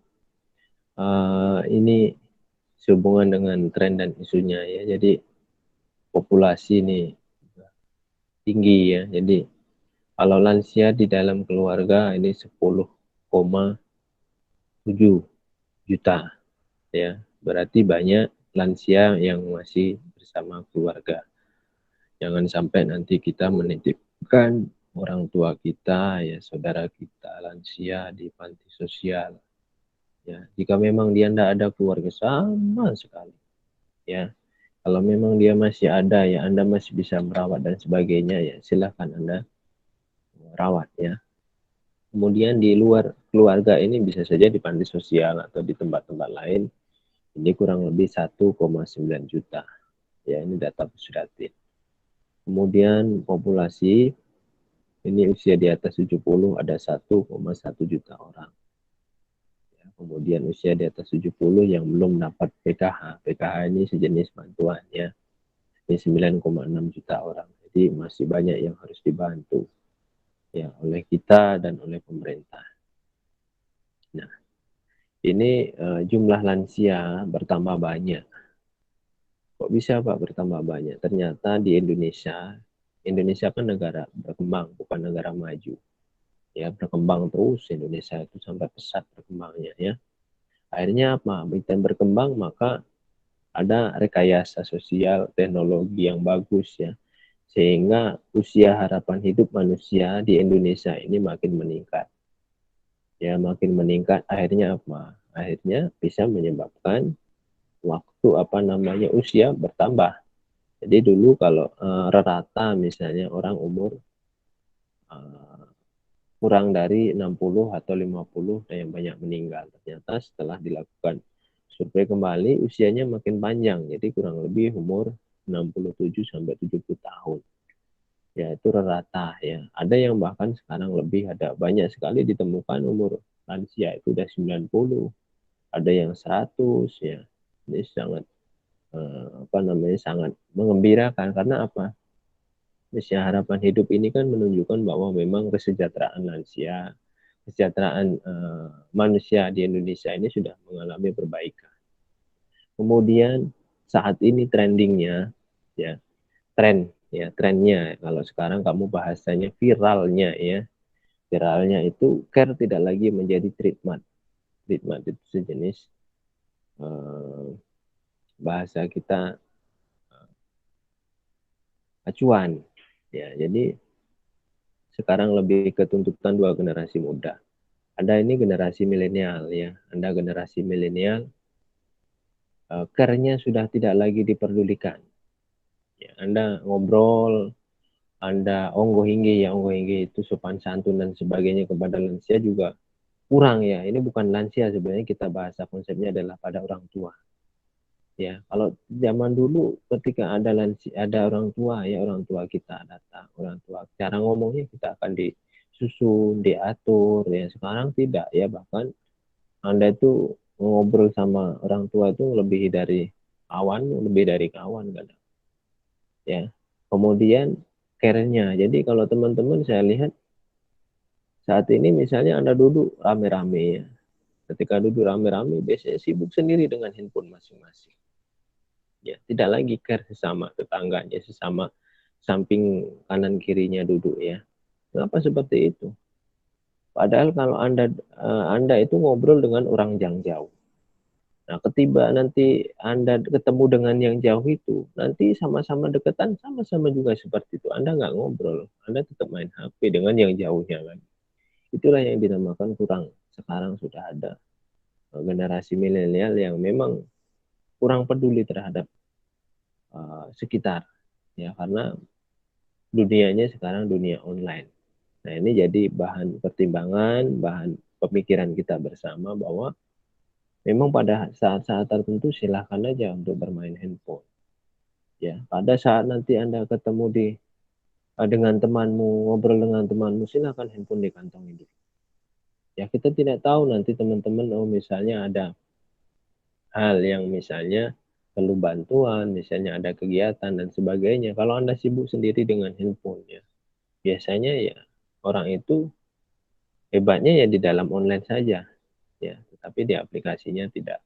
Ini sehubungan dengan tren dan isunya ya. Jadi populasi ini tinggi ya. Jadi kalau lansia di dalam keluarga ini 10,7 juta ya. Berarti banyak lansia yang masih bersama keluarga. Jangan sampai nanti kita menitipkan orang tua kita ya, saudara kita lansia di panti sosial. Ya, jika memang dia tidak ada keluarga sama sekali, ya. Kalau memang dia masih ada ya, Anda masih bisa merawat dan sebagainya ya, silahkan Anda rawat ya. Kemudian di luar keluarga ini bisa saja di panti sosial atau di tempat-tempat lain, ini kurang lebih 1,9 juta. Ya, ini data Pusdatin. Kemudian populasi ini usia di atas 70 ada 1,1 juta orang. Ya, kemudian usia di atas 70 yang belum dapat PKH. PKH ini sejenis bantuan ya. Ini 9,6 juta orang. Jadi masih banyak yang harus dibantu ya oleh kita dan oleh pemerintah. Nah, ini jumlah lansia bertambah banyak. Kok bisa Pak bertambah banyak? Ternyata di Indonesia, Indonesia kan negara berkembang, bukan negara maju. Ya, berkembang terus Indonesia itu sampai pesat berkembangnya ya. Akhirnya apa? Begitu berkembang maka ada rekayasa sosial, teknologi yang bagus ya. Sehingga usia harapan hidup manusia di Indonesia ini makin meningkat. Ya, makin meningkat akhirnya apa? Akhirnya bisa menyebabkan waktu usia bertambah. Jadi dulu kalau rata misalnya orang umur uh, kurang dari 60 atau 50 dan yang banyak meninggal. Ternyata setelah dilakukan survei kembali usianya makin panjang. Jadi kurang lebih umur 67 sampai 70 tahun. Ya itu rata ya. Ada yang bahkan sekarang lebih, ada banyak sekali ditemukan umur lansia itu udah 90, ada yang 100 ya. Ini sangat sangat mengembirakan karena apa? Usia harapan hidup ini kan menunjukkan bahwa memang kesejahteraan lansia, kesejahteraan manusia di Indonesia ini sudah mengalami perbaikan. Kemudian saat ini trendingnya ya, trennya kalau sekarang kamu bahasanya viralnya ya. Viralnya itu care tidak lagi menjadi treatment. Treatment itu sejenis bahasa kita acuan. Ya, jadi sekarang lebih ke tuntutan dua generasi muda. Anda ini generasi milenial ya, Anda generasi milenial, care-nya sudah tidak lagi diperdulikan. Ya, Anda ngobrol, Anda onggo hinggi itu sopan santun dan sebagainya kepada lansia juga kurang ya. Ini bukan lansia sebenarnya, kita bahasa konsepnya adalah pada orang tua. Ya, kalau zaman dulu ketika ada orang tua ya, orang tua kita datang, orang tua cara ngomongnya kita akan disusun, diatur ya. Sekarang tidak ya, bahkan Anda itu ngobrol sama orang tua itu lebih dari kawan, lebih dari kawan kadang ya. Kemudian care-nya. Jadi kalau teman-teman saya lihat saat ini misalnya Anda duduk rame-rame ya. Ketika duduk rame-rame biasanya sibuk sendiri dengan handphone masing-masing. Ya, tidak lagi care sesama tetangganya, sesama samping kanan kirinya duduk ya. Kenapa seperti itu? Padahal kalau Anda itu ngobrol dengan orang yang jauh. Nah, ketiba nanti Anda ketemu dengan yang jauh itu, nanti sama-sama deketan, sama-sama juga seperti itu. Anda nggak ngobrol, Anda tetap main HP dengan yang jauhnya kan. Itulah yang dinamakan kurang. Sekarang sudah ada generasi milenial yang memang kurang peduli terhadap sekitar, ya karena dunianya sekarang dunia online. Nah, ini jadi bahan pertimbangan, bahan pemikiran kita bersama bahwa memang pada saat-saat tertentu silahkan aja untuk bermain handphone. Ya, pada saat nanti Anda ketemu dengan temanmu, ngobrol dengan temanmu, silahkan handphone dikantongin dulu. Ya, kita tidak tahu nanti teman-teman, oh misalnya ada hal yang misalnya perlu bantuan, misalnya ada kegiatan dan sebagainya. Kalau Anda sibuk sendiri dengan handphone, ya, biasanya ya orang itu hebatnya ya di dalam online saja, ya, tetapi di aplikasinya tidak.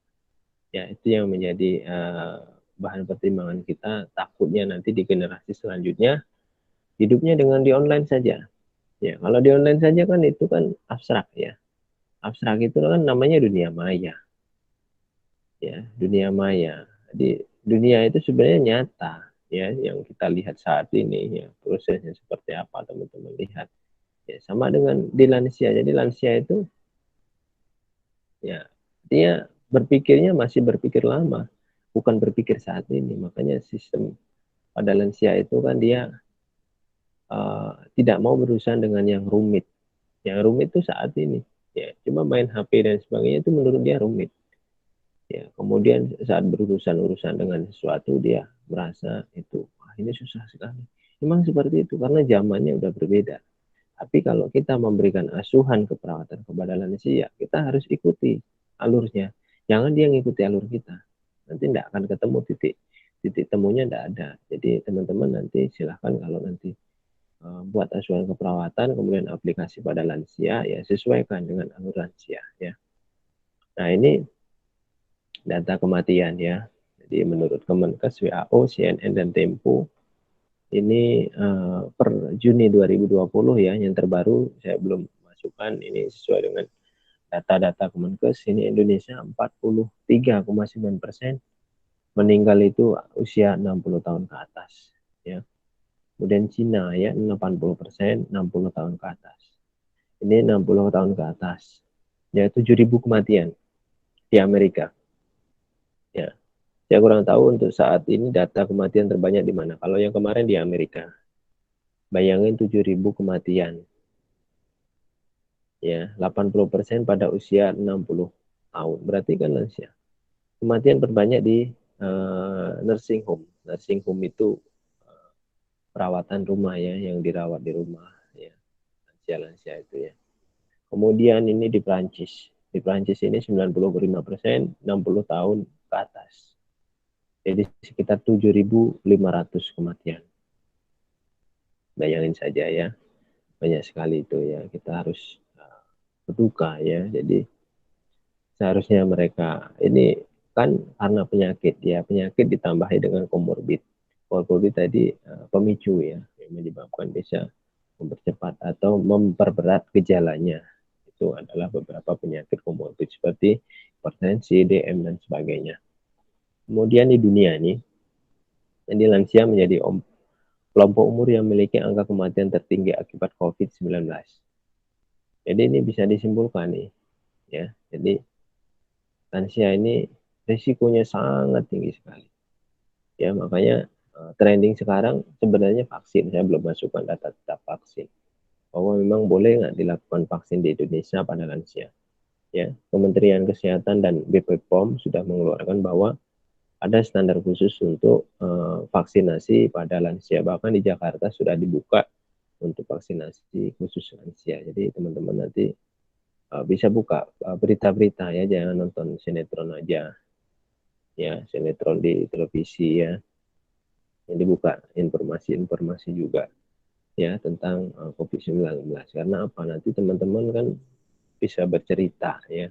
Ya, itu yang menjadi bahan pertimbangan kita. Takutnya nanti di generasi selanjutnya hidupnya dengan di online saja. Ya, kalau di online saja kan itu kan abstrak ya. Abstrak itu kan namanya dunia maya. Ya, dunia maya. Jadi dunia itu sebenarnya nyata ya, yang kita lihat saat ini ya, prosesnya seperti apa teman-teman lihat. Ya, sama dengan di lansia. Jadi lansia itu ya dia berpikirnya masih berpikir lama, bukan berpikir saat ini. Makanya sistem pada lansia itu kan dia tidak mau berurusan dengan yang rumit. Yang rumit itu saat ini. Ya, cuma main HP dan sebagainya itu menurut dia rumit. Ya, kemudian saat berurusan-urusan dengan sesuatu dia merasa itu wah, ini susah sekali. Memang seperti itu karena zamannya udah berbeda. Tapi kalau kita memberikan asuhan keperawatan kepada lansia, kita harus ikuti alurnya. Jangan dia ngikuti alur kita. Nanti tidak akan ketemu titik temunya tidak ada. Jadi teman-teman nanti silahkan kalau nanti buat asuhan keperawatan, kemudian aplikasi pada lansia, ya sesuaikan dengan alur lansia ya. Nah, ini data kematian ya. Jadi menurut Kemenkes, WHO, CNN, dan Tempo, ini per Juni 2020 ya, yang terbaru saya belum masukkan, ini sesuai dengan data-data Kemenkes, ini Indonesia 43,9% meninggal itu usia 60 tahun ke atas ya. Kemudian Cina ya 80% 60 tahun ke atas. Ini 60 tahun ke atas. Ya 7.000 kematian di Amerika. Ya. Saya kurang tahu untuk saat ini data kematian terbanyak di mana. Kalau yang kemarin di Amerika. Bayangin 7.000 kematian. Ya, 80% pada usia 60 tahun. Berarti kan lansia. Kematian terbanyak di nursing home. Nursing home itu perawatan rumah ya, yang dirawat di rumah ya. Lansia-lansia itu ya. Kemudian ini di Prancis. Di Prancis ini 95% 60 tahun ke atas. Jadi sekitar 7.500 kematian. Bayangin saja ya. Banyak sekali itu ya. Kita harus berduka ya. Jadi seharusnya mereka ini kan karena penyakit ya. Penyakit ditambahi dengan komorbid. Komorbid tadi pemicu ya. Yang menyebabkan bisa mempercepat atau memperberat gejalanya. Itu adalah beberapa penyakit komorbid seperti hipertensi, DM, dan sebagainya. Kemudian di dunia ini, jadi lansia menjadi kelompok umur yang memiliki angka kematian tertinggi akibat COVID-19. Jadi ini bisa disimpulkan nih, ya. Jadi lansia ini risikonya sangat tinggi sekali. Ya, makanya trending sekarang sebenarnya vaksin. Saya belum masukkan data-data vaksin. Bahwa memang boleh nggak dilakukan vaksin di Indonesia pada lansia. Ya, Kementerian Kesehatan dan BP POM sudah mengeluarkan bahwa ada standar khusus untuk vaksinasi pada lansia. Bahkan di Jakarta sudah dibuka untuk vaksinasi khusus lansia. Jadi teman-teman nanti bisa buka berita-berita ya, jangan nonton sinetron aja. Ya, sinetron di televisi ya. Jadi buka informasi-informasi juga ya tentang COVID-19. Karena apa? Nanti teman-teman kan bisa bercerita ya.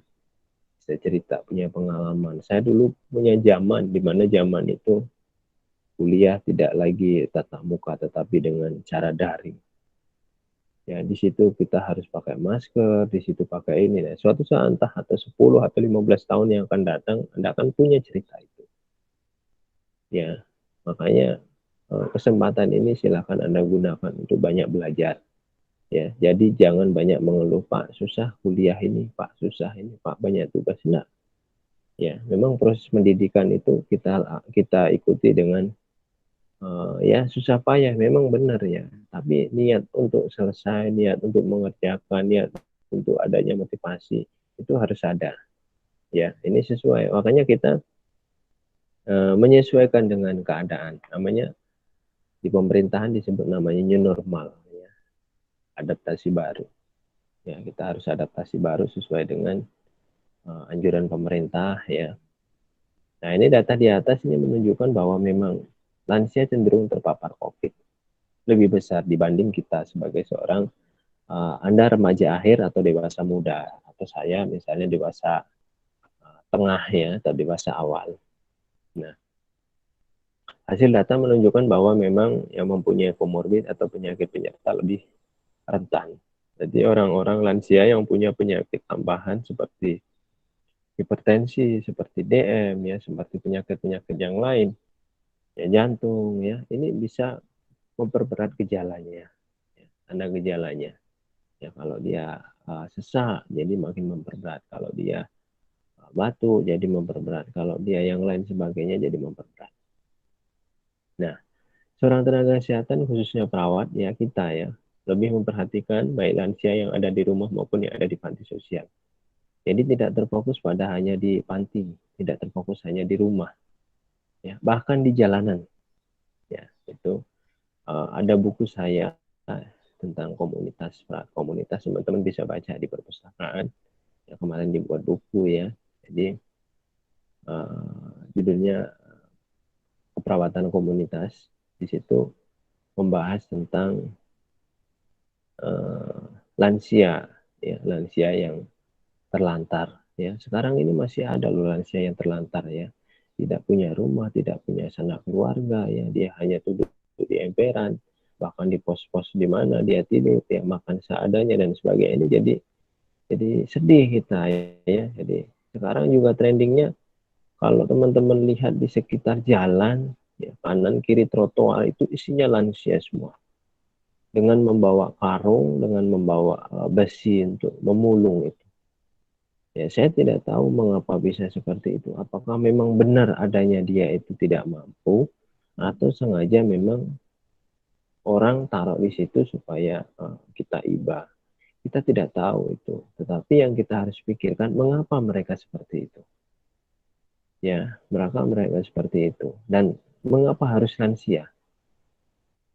Bisa cerita punya pengalaman. Saya dulu punya zaman di mana zaman itu kuliah tidak lagi tatap muka tetapi dengan cara daring. Ya, di situ kita harus pakai masker, di situ pakai ini. Nah, suatu saat entah atau 10 atau 15 tahun yang akan datang, Anda akan punya cerita itu. Ya, makanya kesempatan ini silakan Anda gunakan untuk banyak belajar. Ya, jadi jangan banyak mengeluh, Pak, susah kuliah ini, Pak, susah ini, Pak, banyak tugas. Nah, ya, memang proses pendidikan itu kita ikuti dengan ya susah payah, memang benar ya. Tapi niat untuk selesai, niat untuk mengerjakan, niat untuk adanya motivasi itu harus ada. Ya, ini sesuai. Makanya kita menyesuaikan dengan keadaan. Namanya di pemerintahan disebut namanya new normal. Ya. Adaptasi baru. Ya, kita harus adaptasi baru sesuai dengan anjuran pemerintah. Ya. Nah, ini data di atas ini menunjukkan bahwa memang lansia cenderung terpapar COVID lebih besar dibanding kita sebagai seorang Anda remaja akhir atau dewasa muda, atau saya misalnya dewasa tengah ya, atau dewasa awal. Nah, hasil data menunjukkan bahwa memang yang mempunyai komorbid atau penyakit penyerta lebih rentan. Jadi orang-orang lansia yang punya penyakit tambahan seperti hipertensi, seperti DM ya, seperti penyakit-penyakit yang lain, ya jantung ya, ini bisa memperberat gejalanya. Ya, tanda gejalanya. Ya kalau dia sesak jadi makin memperberat. Kalau dia batuk jadi memperberat. Kalau dia yang lain sebagainya jadi memperberat. Nah, seorang tenaga kesehatan khususnya perawat ya kita ya lebih memperhatikan baik lansia yang ada di rumah maupun yang ada di panti sosial. Jadi tidak terfokus pada hanya di panti, tidak terfokus hanya di rumah, ya bahkan di jalanan. Ya itu ada buku saya tentang komunitas komunitas, teman-teman bisa baca di perpustakaan. Ya, kemarin dibuat buku ya. Jadi judulnya keperawatan komunitas. Di situ membahas tentang lansia, ya lansia yang terlantar. Ya sekarang ini masih ada loh lansia yang terlantar ya, tidak punya rumah, tidak punya sanak keluarga ya, dia hanya duduk di emperan, bahkan di pos-pos di mana dia tidur, dia makan seadanya dan sebagainya. Jadi sedih kita ya. Jadi sekarang juga trendingnya kalau teman-teman lihat di sekitar jalan, ya, kanan kiri trotoar itu isinya lansia semua. Dengan membawa karung, dengan membawa besi untuk memulung itu. Ya, saya tidak tahu mengapa bisa seperti itu. Apakah memang benar adanya dia itu tidak mampu, atau sengaja memang orang taruh di situ supaya kita iba. Kita tidak tahu itu. Tetapi yang kita harus pikirkan, mengapa mereka seperti itu. Ya, mereka seperti itu. Dan mengapa harus lansia?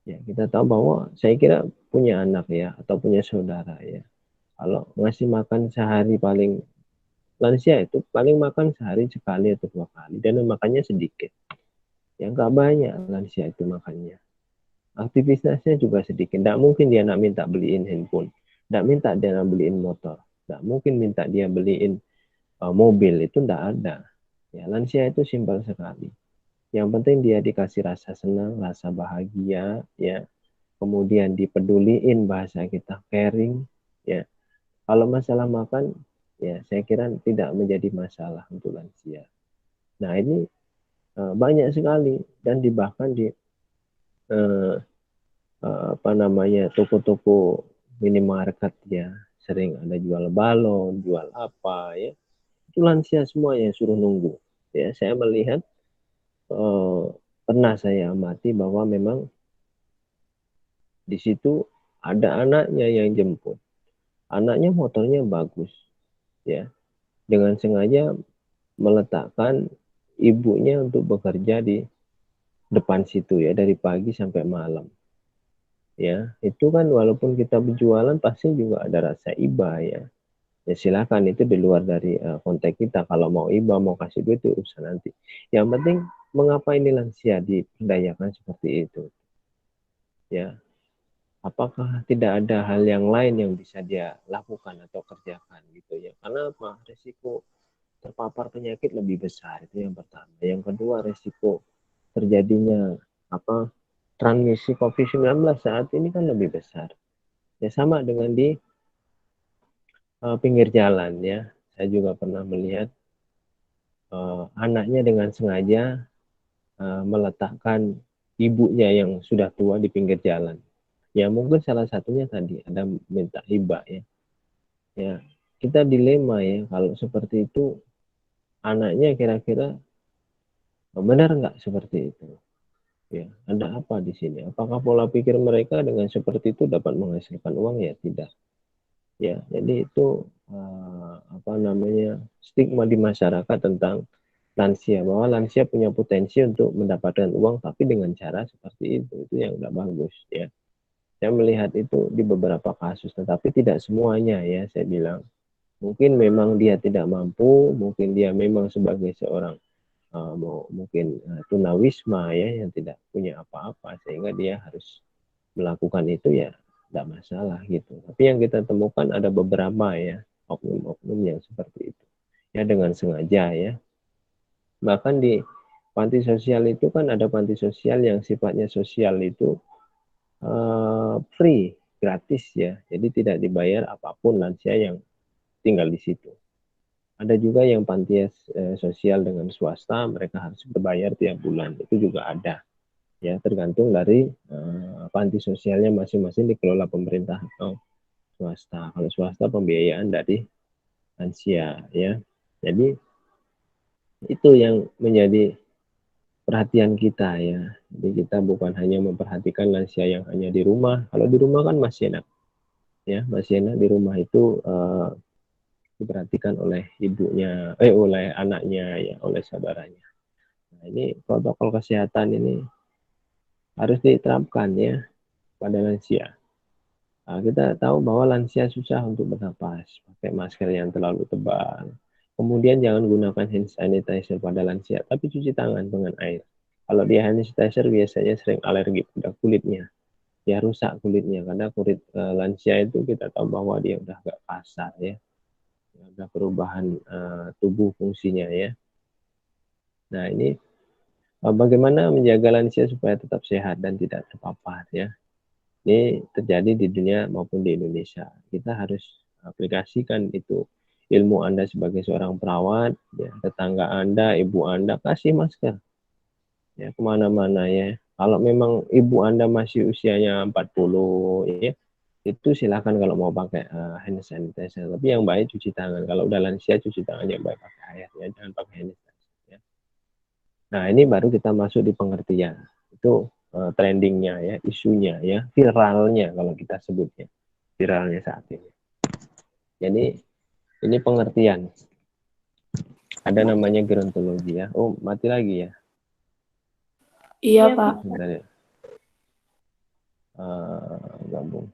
Ya, kita tahu bahwa saya kira punya anak ya, atau punya saudara ya. Kalau ngasih makan sehari paling, lansia itu paling makan sehari sekali atau 2 kali. Dan makannya sedikit. Ya, nggak banyak lansia itu makannya. Aktivitasnya juga sedikit. Nggak mungkin dia nak minta beliin handphone. Nggak minta dia nak beliin motor. Nggak mungkin minta dia beliin mobil. Itu nggak ada. Ya, lansia itu simpel sekali. Yang penting dia dikasih rasa senang, rasa bahagia, ya. Kemudian dipeduliin, bahasa kita caring, ya. Kalau masalah makan, ya saya kira tidak menjadi masalah untuk lansia. Nah ini banyak sekali dan bahkan di apa namanya, toko-toko minimarket ya, sering ada jual balon, jual apa ya, itu lansia semua yang suruh nunggu ya. Saya melihat pernah saya amati bahwa memang di situ ada anaknya yang jemput, anaknya motornya bagus ya, dengan sengaja meletakkan ibunya untuk bekerja di depan situ ya, dari pagi sampai malam ya. Itu kan walaupun kita berjualan pasti juga ada rasa iba ya. Ya silakan, itu di luar dari konteks kita. Kalau mau iba, mau kasih duit itu urusan nanti. Yang penting mengapa ini lansia diperdayakan seperti itu ya. Apakah tidak ada hal yang lain yang bisa dia lakukan atau kerjakan gitu ya. Karena apa? Risiko terpapar penyakit lebih besar, itu yang pertama. Yang kedua, risiko terjadinya apa, transmisi COVID-19 saat ini kan lebih besar. Ya sama dengan di pinggir jalan ya. Saya juga pernah melihat anaknya dengan sengaja meletakkan ibunya yang sudah tua di pinggir jalan. Ya mungkin salah satunya tadi ada minta hibah ya. Ya kita dilema ya, kalau seperti itu anaknya kira-kira benar nggak seperti itu? Ya, ada apa di sini? Apakah pola pikir mereka dengan seperti itu dapat menghasilkan uang? Ya tidak. Ya, jadi itu apa namanya, stigma di masyarakat tentang lansia, bahwa lansia punya potensi untuk mendapatkan uang tapi dengan cara seperti itu yang nggak bagus ya. Saya melihat itu di beberapa kasus, tetapi tidak semuanya ya. Saya bilang mungkin memang dia tidak mampu, mungkin dia memang sebagai seorang mungkin tunawisma ya, yang tidak punya apa-apa sehingga dia harus melakukan itu ya, tidak masalah gitu. Tapi yang kita temukan ada beberapa ya, oknum-oknum yang seperti itu ya, dengan sengaja ya. Bahkan di panti sosial itu kan ada panti sosial yang sifatnya sosial itu free, gratis ya, jadi tidak dibayar apapun lansia yang tinggal di situ. Ada juga yang panti sosial dengan swasta, mereka harus berbayar tiap bulan, itu juga ada ya, tergantung dari panti sosialnya masing-masing dikelola pemerintah atau swasta. Kalau swasta pembiayaan dari lansia ya. Jadi itu yang menjadi perhatian kita ya. Jadi kita bukan hanya memperhatikan lansia yang hanya di rumah. Kalau di rumah kan masih enak ya, masih enak di rumah itu diperhatikan oleh ibunya, oleh anaknya ya, oleh saudaranya. Nah, ini protokol kesehatan ini harus diterapkan ya pada lansia. Nah, kita tahu bahwa lansia susah untuk bernapas, pakai masker yang terlalu tebal. Kemudian jangan gunakan hand sanitizer pada lansia, tapi cuci tangan dengan air. Kalau dia hand sanitizer biasanya sering alergi pada kulitnya, ya rusak kulitnya, karena kulit lansia itu kita tahu bahwa dia udah agak kasar ya, ada perubahan tubuh fungsinya ya. Nah ini bagaimana menjaga lansia supaya tetap sehat dan tidak terpapar ya. Ini terjadi di dunia maupun di Indonesia. Kita harus aplikasikan itu ilmu Anda sebagai seorang perawat, ya, tetangga Anda, ibu Anda, kasih masker ya kemana-mana ya. Kalau memang ibu Anda masih usianya 40 ya, itu silakan kalau mau pakai hand sanitizer. Tapi yang baik cuci tangan. Kalau udah lansia cuci tangan yang baik pakai air ya, jangan pakai hand sanitizer ya. Nah ini baru kita masuk di pengertian. Itu trendingnya ya, isunya ya, viralnya kalau kita sebutnya, viralnya saat ini. Jadi ini pengertian. Ada namanya gerontologi ya. Oh mati lagi ya. Iya, Pak. Bentar ya. Gabung.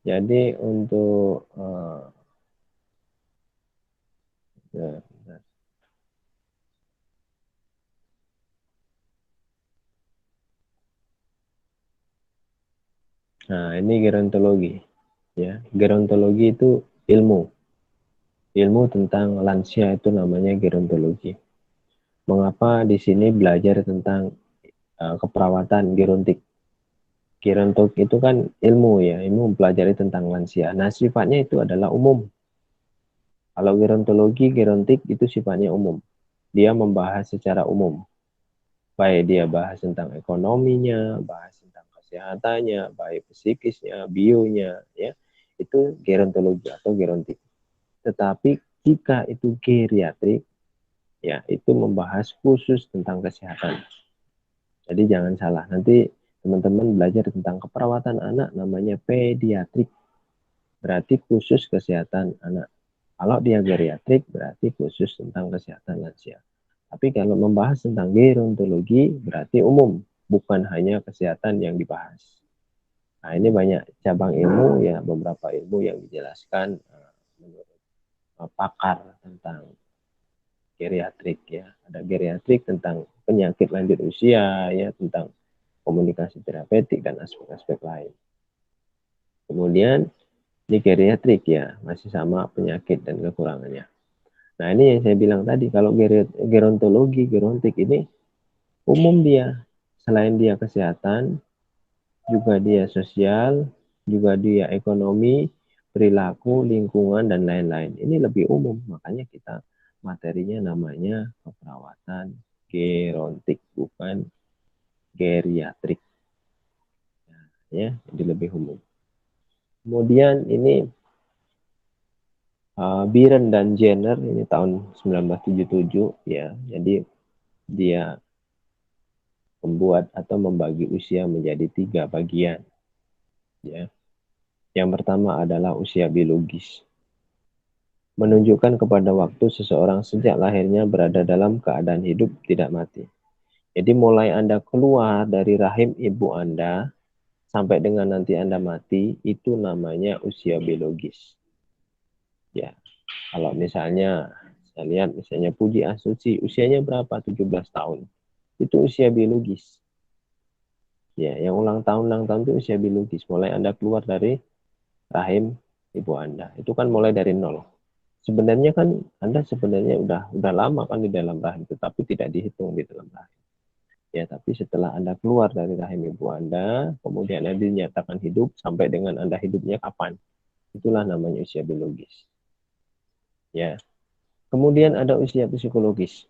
Jadi untuk ya, nah ini gerontologi ya. Gerontologi itu ilmu tentang lansia, itu namanya gerontologi. Mengapa di sini belajar tentang keperawatan gerontik? Gerontok itu kan ilmu ya, ilmu mempelajari tentang lansia. Nah sifatnya itu adalah umum. Kalau gerontologi, gerontik itu sifatnya umum. Dia membahas secara umum. Baik dia bahas tentang ekonominya, bahas tentang kesehatannya, baik psikisnya, bionya, ya. Itu gerontologi atau gerontik. Tetapi jika itu geriatrik, ya itu membahas khusus tentang kesehatan. Jadi jangan salah, nanti teman-teman belajar tentang keperawatan anak namanya pediatrik, berarti khusus kesehatan anak. Kalau dia geriatrik berarti khusus tentang kesehatan lansia. Tapi kalau membahas tentang gerontologi berarti umum, bukan hanya kesehatan yang dibahas. Nah, ini banyak cabang ilmu ya, beberapa ilmu yang dijelaskan menurut pakar tentang geriatrik ya. Ada geriatrik tentang penyakit lanjut usia ya, tentang komunikasi terapeutik dan aspek-aspek lain. Kemudian ini geriatrik ya, masih sama penyakit dan kekurangannya. Nah, ini yang saya bilang tadi, kalau gerontologi, gerontik ini umum dia. Selain dia kesehatan, juga dia sosial, juga dia ekonomi, perilaku, lingkungan, dan lain-lain. Ini lebih umum, makanya kita materinya namanya keperawatan gerontik, bukan geriatrik. Ya, jadi lebih umum. Kemudian ini Biren dan Jenner ini tahun 1977 ya. Jadi dia membuat atau membagi usia menjadi 3 bagian. Ya. Yang pertama adalah usia biologis. Menunjukkan kepada waktu seseorang sejak lahirnya berada dalam keadaan hidup tidak mati. Jadi mulai Anda keluar dari rahim ibu Anda sampai dengan nanti Anda mati, itu namanya usia biologis. Ya. Kalau misalnya saya lihat misalnya Puji Astuti usianya berapa? 17 tahun. Itu usia biologis. Ya, yang ulang tahun itu usia biologis. Mulai Anda keluar dari rahim ibu Anda. Itu kan mulai dari nol. Sebenarnya kan Anda sebenarnya udah lama kan di dalam rahim, tetapi tidak dihitung di dalam rahim. Ya, tapi setelah Anda keluar dari rahim ibu Anda, kemudian Anda dinyatakan hidup sampai dengan Anda hidupnya kapan. Itulah namanya usia biologis. Ya. Kemudian ada usia psikologis.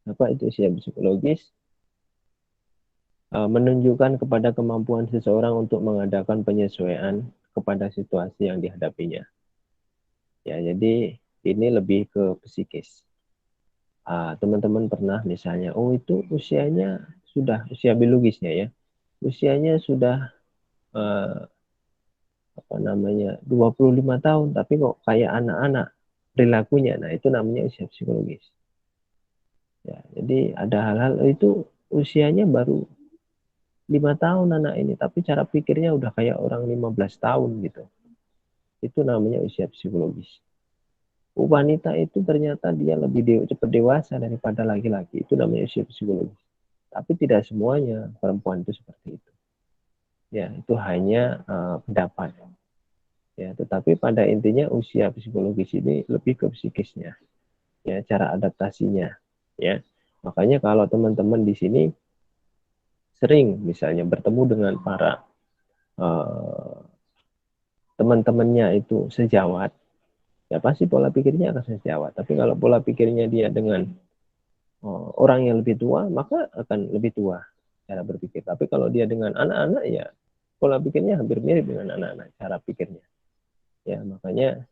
Apa itu usia psikologis? Menunjukkan kepada kemampuan seseorang untuk mengadakan penyesuaian kepada situasi yang dihadapinya. Ya, jadi ini lebih ke psikis. Teman-teman pernah misalnya, oh itu usianya sudah usia biologisnya ya, usianya sudah 25 tahun, tapi kok kayak anak-anak perilakunya. Nah, itu namanya usia psikologis. Ya, jadi ada hal-hal itu usianya baru 5 tahun anak ini, tapi cara pikirnya udah kayak orang 15 tahun gitu. Itu namanya usia psikologis. Wanita itu ternyata dia lebih cepat dewasa daripada laki-laki. Itu namanya usia psikologis. Tapi tidak semuanya perempuan itu seperti itu. Ya, itu hanya pendapat. Ya, tetapi pada intinya usia psikologis ini lebih ke psikisnya. Ya, cara adaptasinya. Ya. Makanya kalau teman-teman di sini sering misalnya bertemu dengan para teman-temannya itu sejawat, ya pasti pola pikirnya akan sejawat. Tapi kalau pola pikirnya dia dengan orang yang lebih tua, maka akan lebih tua cara berpikir. Tapi kalau dia dengan anak-anak, ya pola pikirnya hampir mirip dengan anak-anak cara pikirnya. Ya, makanya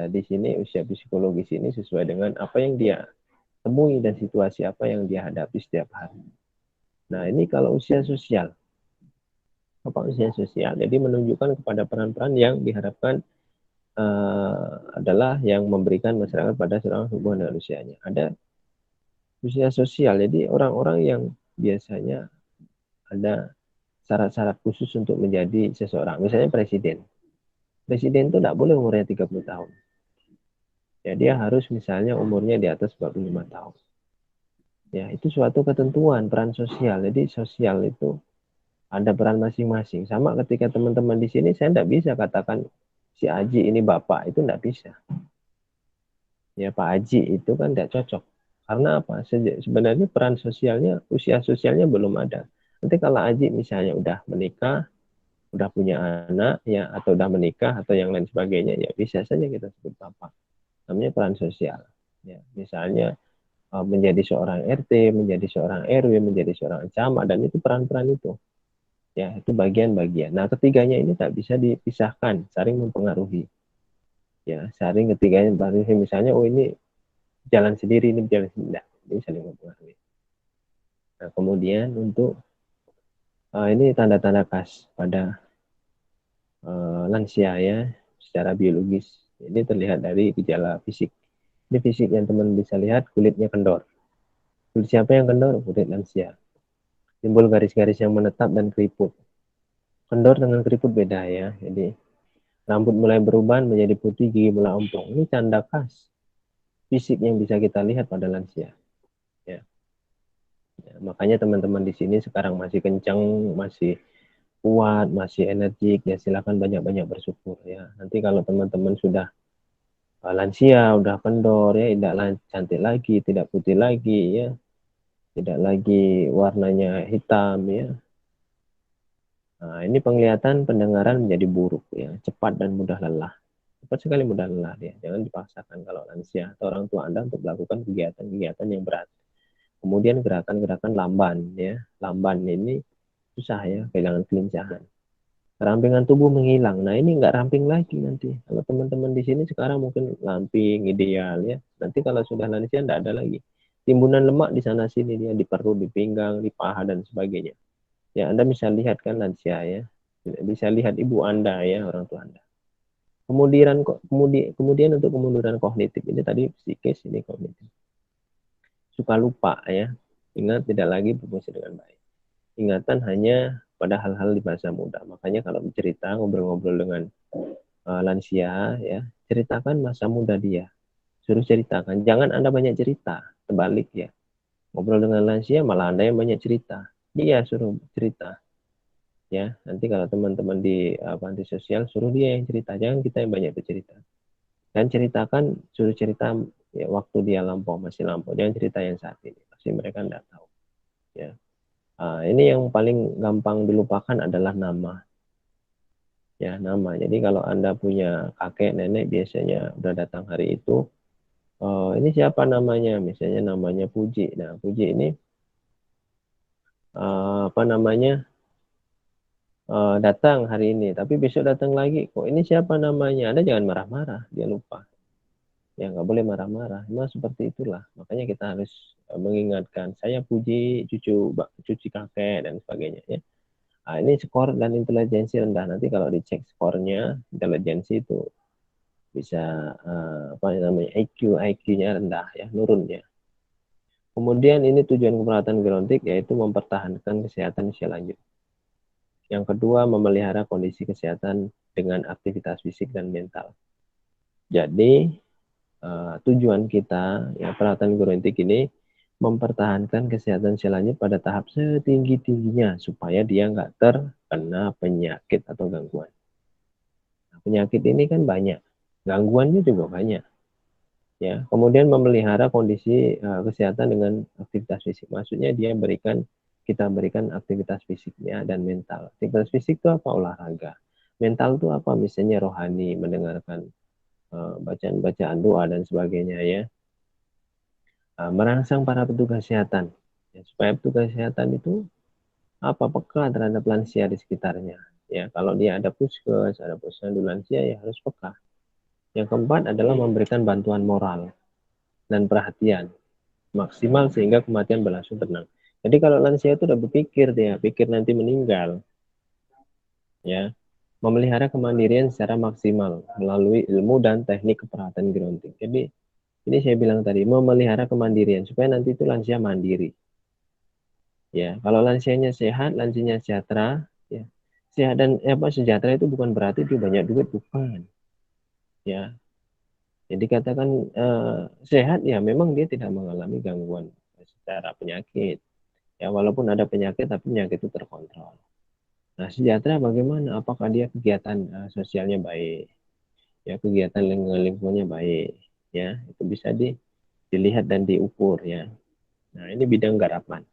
di sini usia psikologis ini sesuai dengan apa yang dia temui dan situasi apa yang dia hadapi setiap hari. Nah, ini kalau usia sosial. Apa usia sosial? Jadi menunjukkan kepada peran-peran yang diharapkan adalah yang memberikan masyarakat pada seorang hubungan dengan usianya. Ada usia sosial, jadi orang-orang yang biasanya ada syarat-syarat khusus untuk menjadi seseorang. Misalnya presiden. Presiden itu tidak boleh umurnya 30 tahun. Ya, dia harus misalnya umurnya di atas 45 tahun. Ya, itu suatu ketentuan peran sosial. Jadi sosial itu ada peran masing-masing. Sama ketika teman-teman di sini, saya tidak bisa katakan si Aji ini bapak, itu tidak bisa. Ya, Pak Aji itu kan tidak cocok. Karena apa? Sebenarnya peran sosialnya, usia sosialnya belum ada. Nanti kalau Aji misalnya udah menikah, udah punya anak, ya atau udah menikah atau yang lain sebagainya, ya bisa saja kita sebut bapak. Namanya peran sosial. Ya, misalnya menjadi seorang RT, menjadi seorang RW, menjadi seorang camat, dan itu peran-peran itu. Ya, itu bagian-bagian. Nah, ketiganya ini tak bisa dipisahkan, saling mempengaruhi. Ya, saling ketiganya mempengaruhi. Misalnya, oh ini jalan sendiri, ini jalan sendiri. Nah, ini saling mempengaruhi. Nah, kemudian untuk ini tanda-tanda khas pada lansia ya, secara biologis. Ini terlihat dari gejala fisik. Ini fisik yang teman bisa lihat, kulitnya kendor. Kulit siapa yang kendor? Kulit lansia. Timbul garis-garis yang menetap dan keriput. Kendor dengan keriput beda ya. Jadi rambut mulai berubah menjadi putih, gigi mulai ompong. Ini tanda khas fisik yang bisa kita lihat pada lansia. Ya. Ya, makanya teman-teman di sini sekarang masih kencang, masih kuat, masih energik, ya silakan banyak-banyak bersyukur ya. Nanti kalau teman-teman sudah lansia, udah kendor ya, tidak cantik lagi, tidak putih lagi ya, tidak lagi warnanya hitam ya. Nah, ini penglihatan, pendengaran menjadi buruk ya, cepat dan mudah lelah. Cepat sekali mudah lelah dia. Jangan dipaksakan kalau lansia atau orang tua Anda untuk melakukan kegiatan-kegiatan yang berat. Kemudian gerakan-gerakan lamban ya. Lamban ini susah ya, kehilangan kelincahan. Rampingan tubuh menghilang. Nah, ini nggak ramping lagi nanti. Kalau teman-teman di sini sekarang mungkin ramping, ideal ya. Nanti kalau sudah lansia nggak ada lagi. Timbunan lemak di sana sini dia di perut, di pinggang, di paha dan sebagainya. Ya, Anda bisa lihat kan lansia ya. Bisa lihat ibu Anda ya, orang tua Anda. Kemudian untuk kemunduran kognitif ini tadi psikis, ini kognitif. Suka lupa ya. Ingat tidak lagi berfungsi dengan baik. Ingatan hanya pada hal-hal di masa muda. Makanya kalau bercerita, ngobrol-ngobrol dengan lansia ya, ceritakan masa muda dia. Suruh ceritakan. Jangan Anda banyak cerita. Terbalik ya. Ngobrol dengan lansia malah Anda yang banyak cerita. Dia suruh cerita. Ya, nanti kalau teman-teman di panti sosial suruh dia yang cerita, jangan kita yang banyak bercerita. Dan ceritakan, suruh cerita ya, waktu dia lampau, masih lampau, jangan cerita yang saat ini, pasti mereka tidak tahu. Ya, ini yang paling gampang dilupakan adalah nama. Ya, nama. Jadi kalau Anda punya kakek nenek biasanya udah datang hari itu, ini siapa namanya? Misalnya namanya Puji. Nah, Puji ini apa namanya? Datang hari ini, tapi besok datang lagi. Kok ini siapa namanya? Anda jangan marah-marah, dia lupa. Ya nggak boleh marah-marah. Memang seperti itulah. Makanya kita harus mengingatkan. Saya Puji, cucu kakek dan sebagainya. Ya. Nah, ini skor dan intelijensi rendah. Nanti kalau dicek skornya, intelijensi itu bisa apa namanya IQ-nya rendah ya, nurun ya. Kemudian ini tujuan keperawatan gerontik yaitu mempertahankan kesehatan usia lanjut. Yang kedua, memelihara kondisi kesehatan dengan aktivitas fisik dan mental. Jadi, tujuan kita, ya perawatan gerontik ini, mempertahankan kesehatan usia lanjut pada tahap setinggi-tingginya, supaya dia nggak terkena penyakit atau gangguan. Nah, penyakit ini kan banyak, gangguannya juga banyak. Ya, kemudian memelihara kondisi kesehatan dengan aktivitas fisik. Maksudnya kita berikan aktivitas fisiknya dan mental. Aktivitas fisik itu apa? Olahraga. Mental itu apa? Misalnya rohani, mendengarkan bacaan-bacaan doa dan sebagainya ya. Merangsang para petugas kesehatan. Ya, supaya petugas kesehatan itu peka terhadap lansia di sekitarnya. Ya, kalau dia ada puskes, ada posyandu lansia ya harus peka. Yang keempat adalah memberikan bantuan moral dan perhatian maksimal sehingga kematian berlangsung tenang. Jadi kalau lansia itu udah pikir nanti meninggal, ya memelihara kemandirian secara maksimal melalui ilmu dan teknik keperawatan gerontik. Jadi ini saya bilang tadi memelihara kemandirian supaya nanti itu lansia mandiri. Ya, kalau lansianya sehat, lansianya sejahtera, ya sehat dan sejahtera itu bukan berarti dia banyak duit, bukan. Ya, jadi katakan sehat ya memang dia tidak mengalami gangguan secara penyakit. Ya walaupun ada penyakit tapi penyakit itu terkontrol. Nah sejahtera bagaimana? Apakah dia kegiatan sosialnya baik? Ya kegiatan lingkungannya baik. Ya itu bisa dilihat dan diukur ya. Nah ini bidang garapan.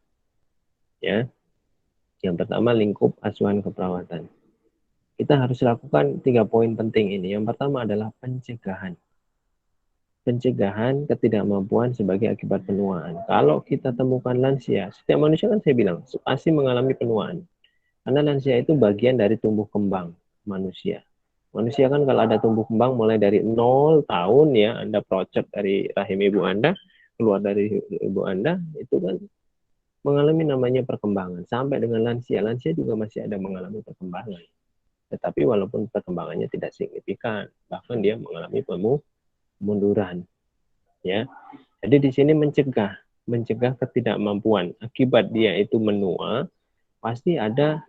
Ya yang pertama lingkup asuhan keperawatan. Kita harus lakukan 3 poin penting ini. Yang pertama adalah pencegahan. pencegahan ketidakmampuan sebagai akibat penuaan. Kalau kita temukan lansia, setiap manusia kan saya bilang pasti mengalami penuaan. Karena lansia itu bagian dari tumbuh kembang manusia. Manusia kan kalau ada tumbuh kembang mulai dari 0 tahun ya, Anda procot dari rahim ibu Anda, keluar dari ibu Anda, itu kan mengalami namanya perkembangan. Sampai dengan lansia, lansia juga masih ada mengalami perkembangan. Tetapi walaupun perkembangannya tidak signifikan, bahkan dia mengalami pemunduran. Ya, jadi di sini mencegah ketidakmampuan. Akibat dia itu menua, pasti ada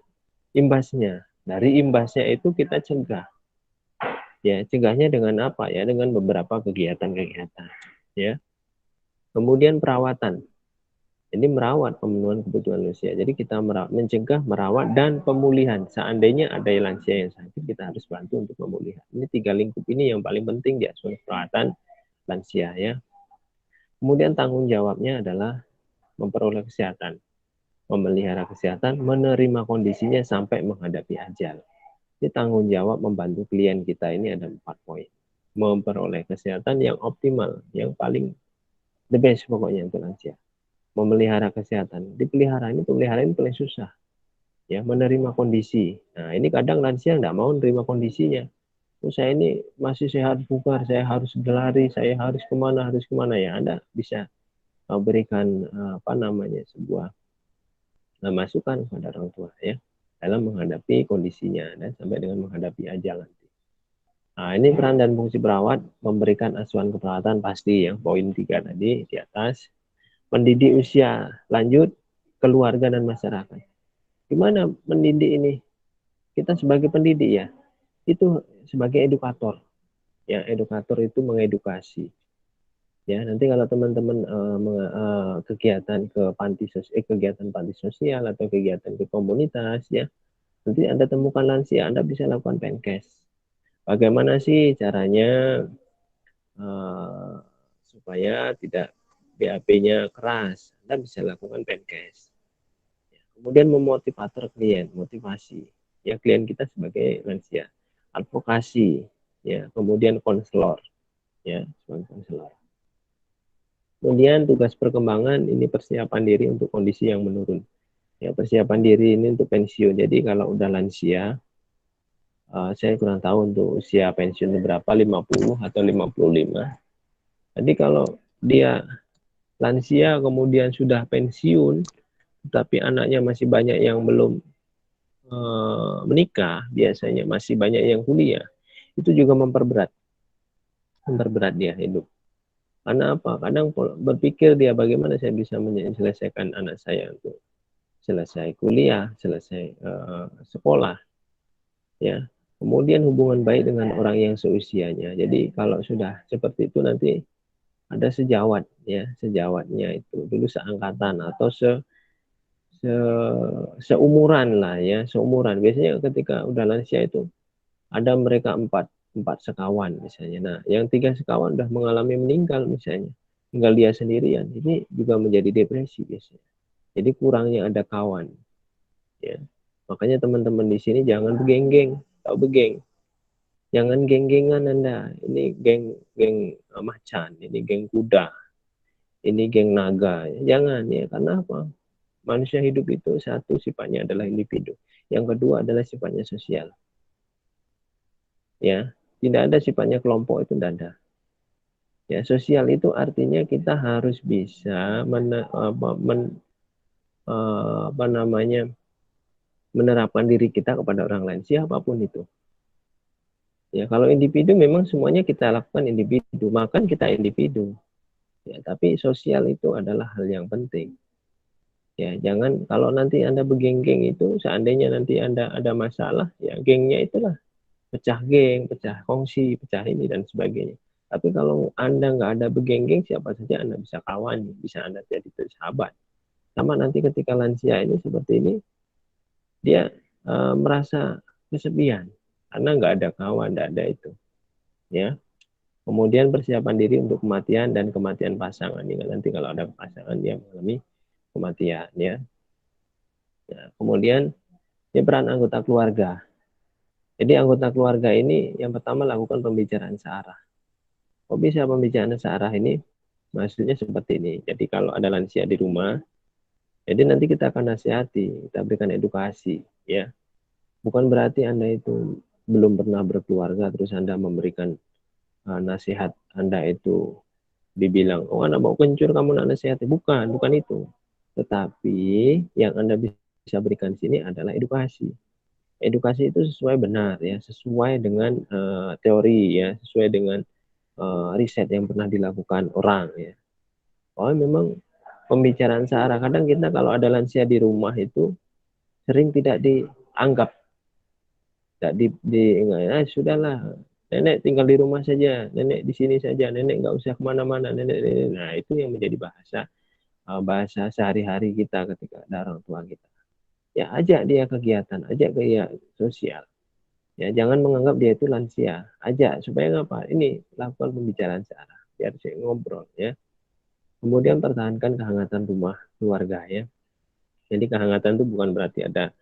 imbasnya. Dari imbasnya itu kita cegah. Ya, cegahnya dengan apa ya? Dengan beberapa kegiatan-kegiatan. Ya. Kemudian perawatan. Ini merawat pemenuhan kebutuhan lansia. Jadi kita mencegah, merawat, dan pemulihan. Seandainya ada lansia yang sakit, kita harus bantu untuk pemulihan. Ini 3 lingkup ini yang paling penting di asuhan perawatan lansia ya. Kemudian tanggung jawabnya adalah memperoleh kesehatan, memelihara kesehatan, menerima kondisinya sampai menghadapi ajal. Ini tanggung jawab membantu klien kita ini ada 4 poin. Memperoleh kesehatan yang optimal, yang paling the best pokoknya untuk lansia. Memelihara kesehatan. Pemeliharaan ini paling susah. Ya, menerima kondisi. Nah, ini kadang lansia nggak mau menerima kondisinya. Oh, saya ini masih sehat bugar, saya harus berlari, saya harus kemana ya. Anda bisa berikan sebuah masukan kepada orang tua ya dalam menghadapi kondisinya dan sampai dengan menghadapi ajal nanti. Nah, ini peran dan fungsi perawat memberikan asuhan keperawatan pasti yang poin 3 tadi di atas. Mendidik usia lanjut, keluarga dan masyarakat. Gimana mendidik ini? Kita sebagai pendidik ya, itu sebagai edukator. Ya, edukator itu mengedukasi. Ya, nanti kalau teman-teman kegiatan ke kegiatan panti sosial atau kegiatan ke komunitas ya, nanti Anda temukan lansia, Anda bisa lakukan penkes. Bagaimana sih caranya supaya tidak BAP-nya keras? Anda bisa lakukan penkes. Kemudian memotivator klien, motivasi. Ya, klien kita sebagai lansia. Advokasi, ya, kemudian konselor, ya, sebagai konselor. Kemudian tugas perkembangan ini persiapan diri untuk kondisi yang menurun. Ya, persiapan diri ini untuk pensiun. Jadi kalau udah lansia, saya kurang tahu untuk usia pensiun berapa, 50 atau 55. Jadi kalau dia lansia kemudian sudah pensiun, tapi anaknya masih banyak yang belum menikah, biasanya masih banyak yang kuliah, itu juga memperberat dia hidup. Karena apa? Kadang berpikir dia bagaimana saya bisa menyelesaikan anak saya untuk selesai kuliah, selesai sekolah, ya. Kemudian hubungan baik dengan orang yang seusianya. Jadi kalau sudah seperti itu nanti ada sejawat, ya, sejawatnya itu dulu seangkatan atau seumuran lah ya, seumuran. Biasanya ketika udah lansia itu ada mereka empat sekawan misalnya. Nah, yang 3 sekawan udah mengalami meninggal misalnya, tinggal dia sendirian, ini juga menjadi depresi biasanya. Jadi kurangnya ada kawan, ya. Makanya teman-teman di sini jangan begenggeng, tahu begeng. Jangan geng-gengan Anda. Ini geng macan, ini geng kuda, ini geng naga. Jangan ya, karena apa? Manusia hidup itu satu sifatnya adalah individu. Yang kedua adalah sifatnya sosial. Ya, tidak ada sifatnya kelompok, itu tidak ada. Ya, sosial itu artinya kita harus bisa menerapkan diri kita kepada orang lain, siapapun itu. Ya, kalau individu memang semuanya kita lakukan individu, makan kita individu. Ya, tapi sosial itu adalah hal yang penting. Ya, jangan kalau nanti Anda bergeng-geng itu, seandainya nanti Anda ada masalah, ya gengnya itulah pecah geng, pecah kongsi, pecah ini dan sebagainya. Tapi kalau Anda nggak ada bergeng-geng, siapa saja Anda bisa kawan, bisa Anda jadi sahabat. Sama nanti ketika lansia ini seperti ini, dia merasa kesepian karena nggak ada kawan, nggak ada itu. Ya. Kemudian persiapan diri untuk kematian dan kematian pasangan. Nanti kalau ada pasangan dia mengalami kematian. Ya. Nah, kemudian ini peran anggota keluarga. Jadi anggota keluarga ini yang pertama lakukan pembicaraan searah. Kok bisa pembicaraan searah ini? Maksudnya seperti ini. Jadi kalau ada lansia di rumah, jadi nanti kita akan nasihati, kita berikan edukasi, ya. Bukan berarti Anda itu belum pernah berkeluarga terus Anda memberikan nasihat Anda itu dibilang, oh anak mau kencur kamu nak nasihati. Bukan itu. Tetapi yang Anda bisa berikan sini adalah edukasi. Edukasi itu sesuai benar ya, sesuai dengan teori ya, sesuai dengan riset yang pernah dilakukan orang ya. Oh memang pembicaraan searah, kadang kita kalau ada lansia di rumah itu sering tidak dianggap, tidak sudahlah, nenek tinggal di rumah saja, nenek di sini saja, nenek nggak usah kemana-mana, nenek. Nah itu yang menjadi bahasa sehari-hari kita ketika ada orang tua kita. Ya ajak dia kegiatan, ajak dia sosial. Ya jangan menganggap dia itu lansia, ajak supaya ngapa? Ini lakukan pembicaraan searah, biar saya ngobrol ya. Kemudian pertahankan kehangatan rumah keluarga ya. Jadi kehangatan itu bukan berarti ada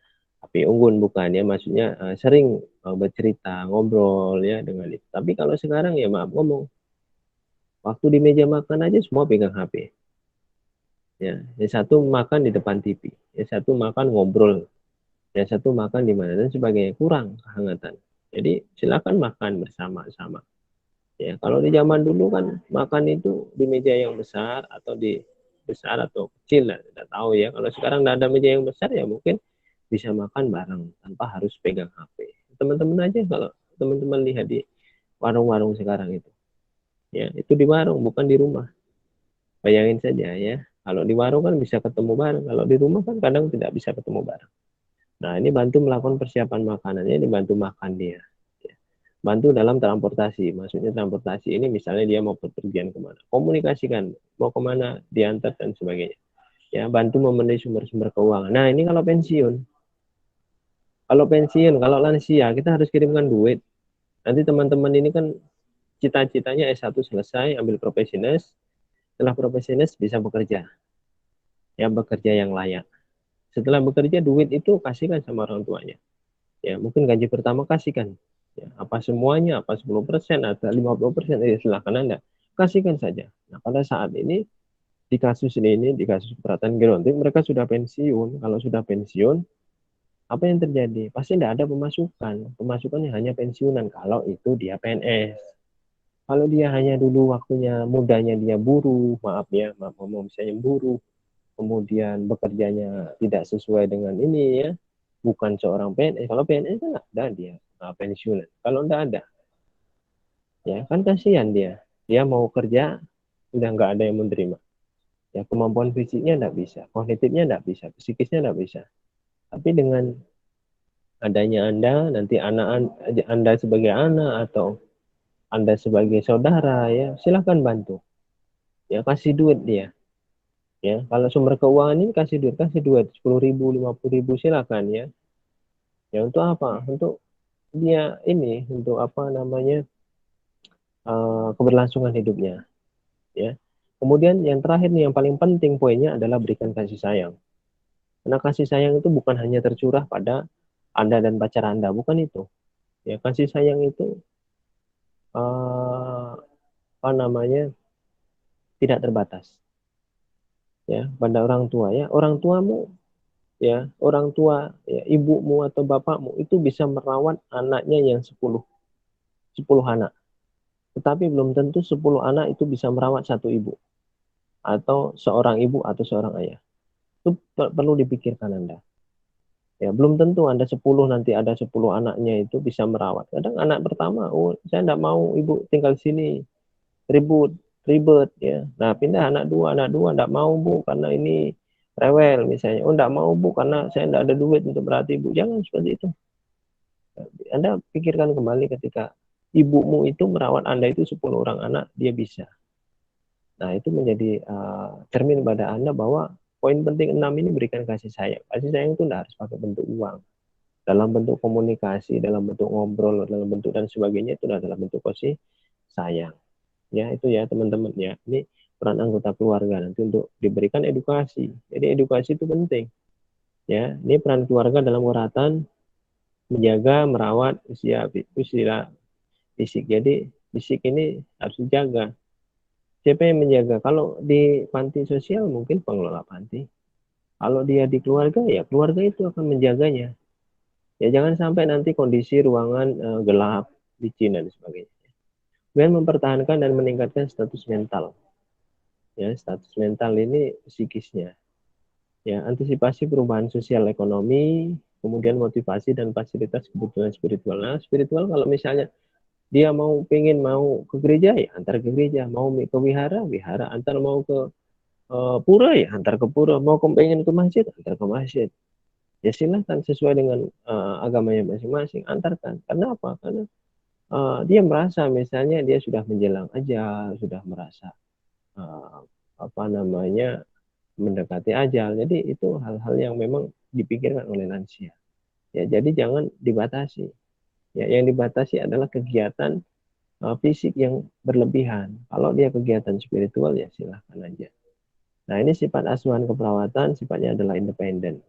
api unggun, bukan ya, maksudnya sering bercerita, ngobrol ya dengan itu. Tapi kalau sekarang ya maaf ngomong, waktu di meja makan aja semua pegang HP. Ya, yang satu makan di depan TV, yang satu makan ngobrol, yang satu makan di mana dan sebagainya, kurang kehangatan. Jadi silakan makan bersama-sama. Ya, kalau di zaman dulu kan makan itu di meja yang besar atau di besar atau kecil lah, tidak tahu ya. Kalau sekarang tidak ada meja yang besar ya mungkin bisa makan bareng tanpa harus pegang HP. Teman-teman aja kalau teman-teman lihat di warung-warung sekarang itu, ya itu di warung bukan di rumah. Bayangin saja ya, kalau di warung kan bisa ketemu bareng, kalau di rumah kan kadang tidak bisa ketemu bareng. Nah ini bantu melakukan persiapan makanannya, dibantu makan dia. Bantu dalam transportasi, maksudnya transportasi ini misalnya dia mau bepergian kemana, komunikasikan mau kemana, diantar dan sebagainya. Ya bantu memenuhi sumber-sumber keuangan. Nah ini kalau pensiun, kalau lansia kita harus kirimkan duit. Nanti teman-teman ini kan cita-citanya S1 selesai, ambil profesionis, setelah profesionis bisa bekerja, ya bekerja yang layak. Setelah bekerja duit itu kasihkan sama orang tuanya. Ya mungkin gaji pertama kasihkan. Ya, apa semuanya, apa 10% atau 50%, silahkan Anda kasihkan saja. Nah pada saat ini di kasus keberatan geronting mereka sudah pensiun. Kalau sudah pensiun, apa yang terjadi? Pasti tidak ada pemasukan. Pemasukannya hanya pensiunan kalau itu dia PNS. Kalau dia hanya dulu waktunya mudanya dia buruh, maaf ngomong misalnya buruh, kemudian bekerjanya tidak sesuai dengan ini ya, bukan seorang PNS. Kalau PNS kan ada dia pensiunan. Kalau tidak ada, ya kan kasihan dia mau kerja udah nggak ada yang menerima. Ya kemampuan fisiknya tidak bisa, kognitifnya tidak bisa, psikisnya tidak bisa. Tapi dengan adanya Anda, nanti Anda sebagai anak atau Anda sebagai saudara ya silahkan bantu. Ya kasih duit dia. Ya kalau sumber keuangan ini kasih duit 10.000, 50.000 silakan ya. Ya untuk apa? Untuk dia ini, untuk apa namanya, keberlangsungan hidupnya. Ya. Kemudian yang terakhir nih, yang paling penting poinnya adalah berikan kasih sayang. Karena kasih sayang itu bukan hanya tercurah pada Anda dan pacar Anda, bukan itu. Ya kasih sayang itu apa namanya, tidak terbatas. Ya pada orang tua ya, orang tuamu ya, orang tua ya, ibumu atau bapakmu itu bisa merawat anaknya yang 10 anak. Tetapi belum tentu 10 anak itu bisa merawat satu ibu atau seorang ibu atau seorang ayah. Itu perlu dipikirkan Anda. Ya, belum tentu Anda 10 nanti ada 10 anaknya itu bisa merawat. Kadang anak pertama, oh saya tidak mau ibu tinggal sini, ribet ya. Nah pindah anak dua tidak mau bu karena ini rewel misalnya. Oh tidak mau bu karena saya tidak ada duit untuk berarti ibu. Jangan seperti itu. Anda pikirkan kembali ketika ibumu itu merawat Anda itu 10 orang anak, dia bisa. Nah itu menjadi cermin pada Anda bahwa poin penting 6 ini berikan kasih sayang. Kasih sayang itu tidak harus pakai bentuk uang. Dalam bentuk komunikasi, dalam bentuk ngobrol, dalam bentuk dan sebagainya itu adalah bentuk kasih sayang. Ya itu ya teman-teman ya. Ini peran anggota keluarga nanti untuk diberikan edukasi. Jadi edukasi itu penting. Ya, ini peran keluarga dalam uratan menjaga, merawat usia fisik. Jadi Fisik ini harus dijaga. Siapa yang menjaga? Kalau di panti sosial mungkin pengelola panti. Kalau dia di keluarga, ya keluarga itu akan menjaganya. Ya jangan sampai nanti kondisi ruangan gelap, licin dan sebagainya. Kemudian mempertahankan dan meningkatkan status mental. Ya, status mental ini psikisnya. Ya, antisipasi perubahan sosial ekonomi, kemudian motivasi dan fasilitas kebutuhan spiritual. Nah, spiritual kalau misalnya dia mau ke gereja ya antar ke gereja, mau ke wihara, antar mau ke pura ya antar ke pura, mau pengen ke masjid antar ke masjid. Ya silahkan sesuai dengan agamanya masing-masing, antarkan. Karena apa? Karena dia merasa misalnya dia sudah menjelang ajal, sudah merasa uh, apa namanya mendekati ajal. Jadi itu hal-hal yang memang dipikirkan oleh lansia. Ya, jadi jangan dibatasi. Ya, yang dibatasi adalah kegiatan fisik yang berlebihan. Kalau dia kegiatan spiritual ya silahkan aja. Nah, ini sifat asuhan keperawatan sifatnya adalah independen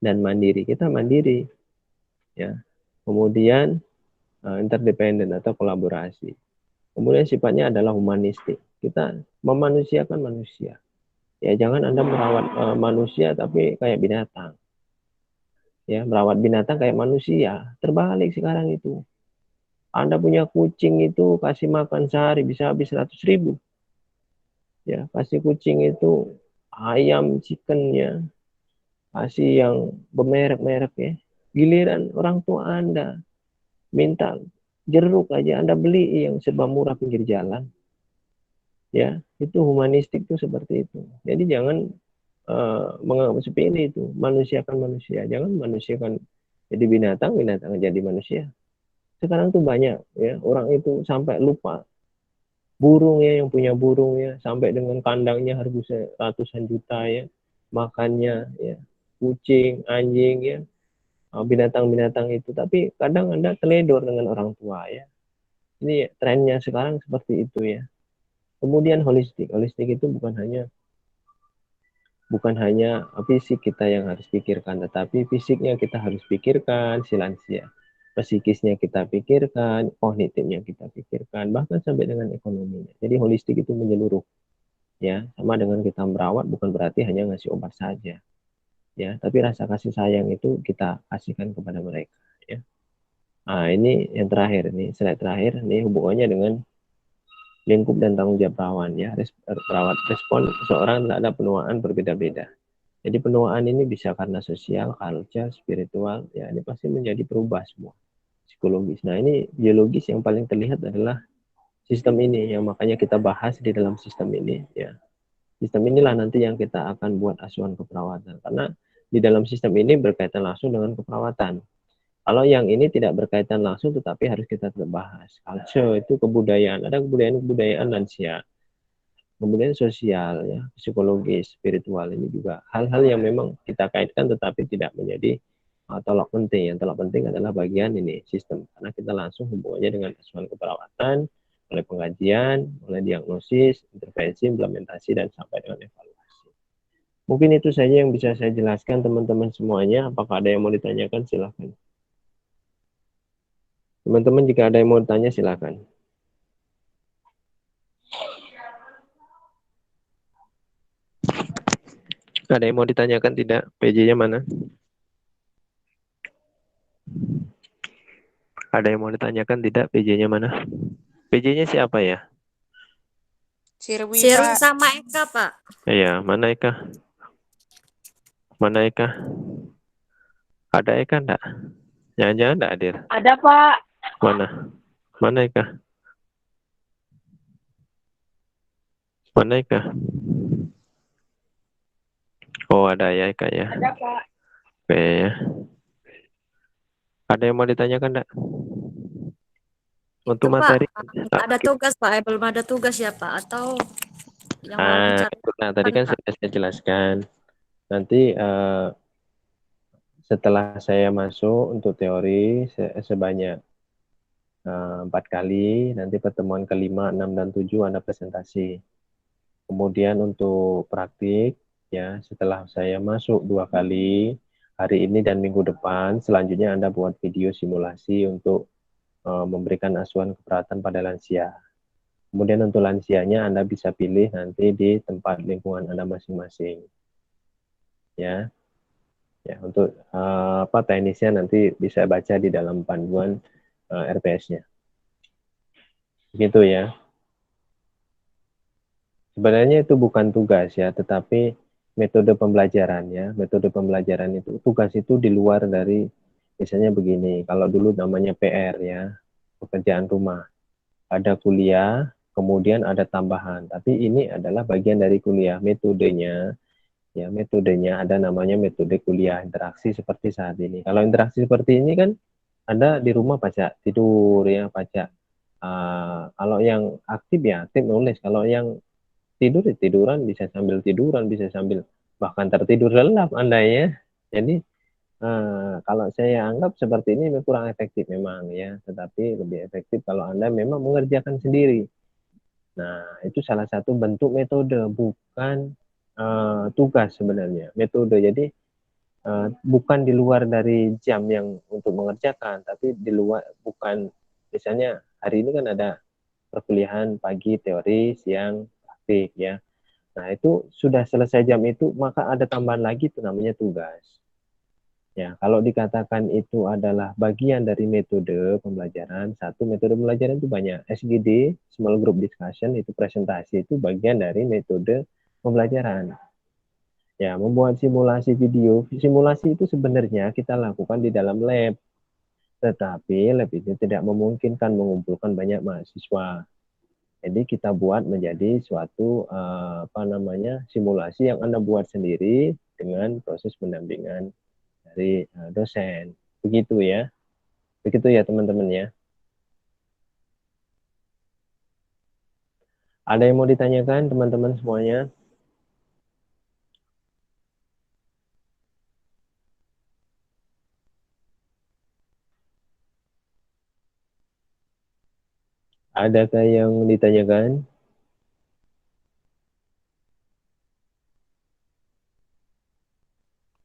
dan mandiri. Kita mandiri, ya. Kemudian interdependen atau kolaborasi. Kemudian sifatnya adalah humanistik. Kita memanusiakan manusia. Ya, jangan Anda merawat manusia tapi kayak binatang. Ya, merawat binatang kayak manusia. Terbalik sekarang itu. Anda punya kucing itu kasih makan sehari bisa habis 100.000. Ya, kasih kucing itu ayam, chickennya, kasih yang bermerek-merek ya. Giliran orang tua Anda minta jeruk aja Anda beli yang serba murah pinggir jalan. Ya, itu humanistik itu seperti itu. Jadi jangan menganggap sepele itu, manusiakan manusia. Jangan manusiakan jadi binatang, binatang jadi manusia. Sekarang tuh banyak ya, orang itu sampai lupa burungnya yang punya burungnya sampai dengan kandangnya harganya ratusan juta ya, makannya ya, kucing, anjing ya, binatang-binatang itu. Tapi kadang Anda teledor dengan orang tua ya. Ini trennya sekarang seperti itu ya. Kemudian holistik. Holistik itu bukan hanya fisik kita yang harus pikirkan, tetapi fisiknya kita harus pikirkan, si lansia. Psikisnya kita pikirkan, kognitifnya kita pikirkan, bahkan sampai dengan ekonominya. Jadi holistik itu menyeluruh. Ya, sama dengan kita merawat bukan berarti hanya ngasih obat saja. Ya, tapi rasa kasih sayang itu kita kasihkan kepada mereka, ya. Nah, ini yang terakhir nih, slide terakhir nih hubungannya dengan lingkup dan tanggung jawab perawan ya. Perawat respon seorang terhadap penuaan berbeda-beda. Jadi penuaan ini bisa karena sosial, culture, spiritual, ya ini pasti menjadi berubah semua. Psikologis. Nah ini biologis yang paling terlihat adalah sistem ini, yang makanya kita bahas di dalam sistem ini. Ya, sistem inilah nanti yang kita akan buat asuhan keperawatan. Karena di dalam sistem ini berkaitan langsung dengan keperawatan. Kalau yang ini tidak berkaitan langsung, tetapi harus kita tetap bahas. Culture itu kebudayaan, ada kebudayaan lansia. Kemudian sosial, ya, psikologis, spiritual ini juga hal-hal yang memang kita kaitkan tetapi tidak menjadi tolak penting. Yang tolak penting adalah bagian ini sistem karena kita langsung hubungannya dengan asuhan keperawatan, oleh pengajian, oleh diagnosis, intervensi, implementasi dan sampai dengan evaluasi. Mungkin itu saja yang bisa saya jelaskan teman-teman semuanya. Apakah ada yang mau ditanyakan? Silakan. Teman-teman jika ada yang mau ditanya silakan. Ada yang mau ditanyakan tidak? PJ-nya mana? Ada yang mau ditanyakan tidak? PJ-nya mana? PJ-nya siapa ya? Sirwi, Sirwi Pak. sama Eka, Pak. Iya, mana Eka? Mana Eka? Ada Eka enggak? Jangan-jangan enggak hadir. Ada, Pak. Mana? Mana Eka? Mana Eka? Oh, ada ya Eka ya. Ada, Pak. Oke ya. Ada yang mau ditanyakan enggak? Untuk Itu, Pak, materi ada tugas, Pak. Belum ada tugas ya, Pak? Atau yang wawancara? nah tadi kan saya jelaskan. Nanti setelah saya masuk untuk teori sebanyak 4 kali, nanti pertemuan kelima, 6 dan 7 Anda presentasi. Kemudian untuk praktik, ya setelah saya masuk 2 kali, hari ini dan minggu depan, selanjutnya Anda buat video simulasi untuk memberikan asuhan keperawatan pada lansia. Kemudian untuk lansianya Anda bisa pilih nanti di tempat lingkungan Anda masing-masing. Ya. Ya, untuk teknisnya nanti bisa baca di dalam panduan RPS-nya. Begitu ya. Sebenarnya itu bukan tugas ya, tetapi metode pembelajarannya, metode pembelajaran itu, tugas itu di luar dari, misalnya begini, kalau dulu namanya PR ya, pekerjaan rumah. Ada kuliah, kemudian ada tambahan, tapi ini adalah bagian dari kuliah. Metodenya ada namanya metode kuliah interaksi seperti saat ini. Kalau interaksi seperti ini kan Anda di rumah baca tidur ya, baca. Kalau yang aktif ya aktif nulis, kalau yang tidur ya tiduran, bisa sambil tiduran, bisa sambil bahkan tertidur lelap Anda ya. Jadi kalau saya anggap seperti ini kurang efektif memang ya, tetapi lebih efektif kalau Anda memang mengerjakan sendiri. Nah, itu salah satu bentuk metode, bukan tugas sebenarnya. Metode, jadi bukan di luar dari jam yang untuk mengerjakan, tapi di luar, bukan, misalnya hari ini kan ada perkuliahan pagi teori, siang praktik ya. Nah, itu sudah selesai jam itu, maka ada tambahan lagi itu namanya tugas. Ya, kalau dikatakan itu adalah bagian dari metode pembelajaran, satu metode pembelajaran itu banyak. SGD, Small Group Discussion, itu presentasi, itu bagian dari metode pembelajaran. Ya, membuat simulasi video. Simulasi itu sebenarnya kita lakukan di dalam lab. Tetapi lab itu tidak memungkinkan mengumpulkan banyak mahasiswa. Jadi kita buat menjadi suatu simulasi yang Anda buat sendiri dengan proses pendampingan dari dosen. Begitu ya. Begitu ya teman-teman ya. Ada yang mau ditanyakan teman-teman semuanya? Adakah yang ditanyakan?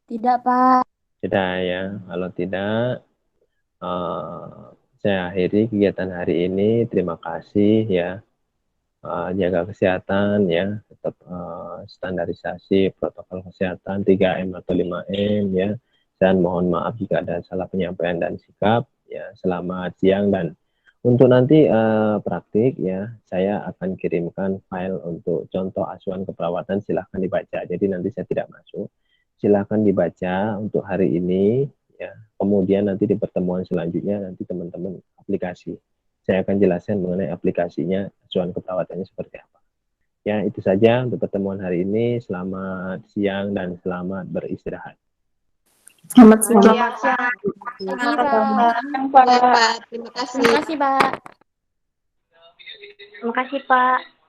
Tidak, Pak. Tidak ya. Kalau tidak, saya akhiri kegiatan hari ini. Terima kasih ya. Jaga kesehatan ya, tetap standarisasi protokol kesehatan 3M atau 5M ya. Dan mohon maaf jika ada salah penyampaian dan sikap ya. Selamat siang, dan untuk nanti praktik ya, saya akan kirimkan file untuk contoh asuhan keperawatan, silahkan dibaca. Jadi nanti saya tidak masuk. Silahkan dibaca untuk hari ini ya. Kemudian nanti di pertemuan selanjutnya nanti teman-teman aplikasi. Saya akan jelaskan mengenai aplikasinya, asuhan keperawatannya seperti apa. Ya, itu saja untuk pertemuan hari ini. Selamat siang dan selamat beristirahat. Selamat siang. Selamat siang. Pak. Pak. Terima kasih. Terima kasih, Pak. Terima kasih, Pak.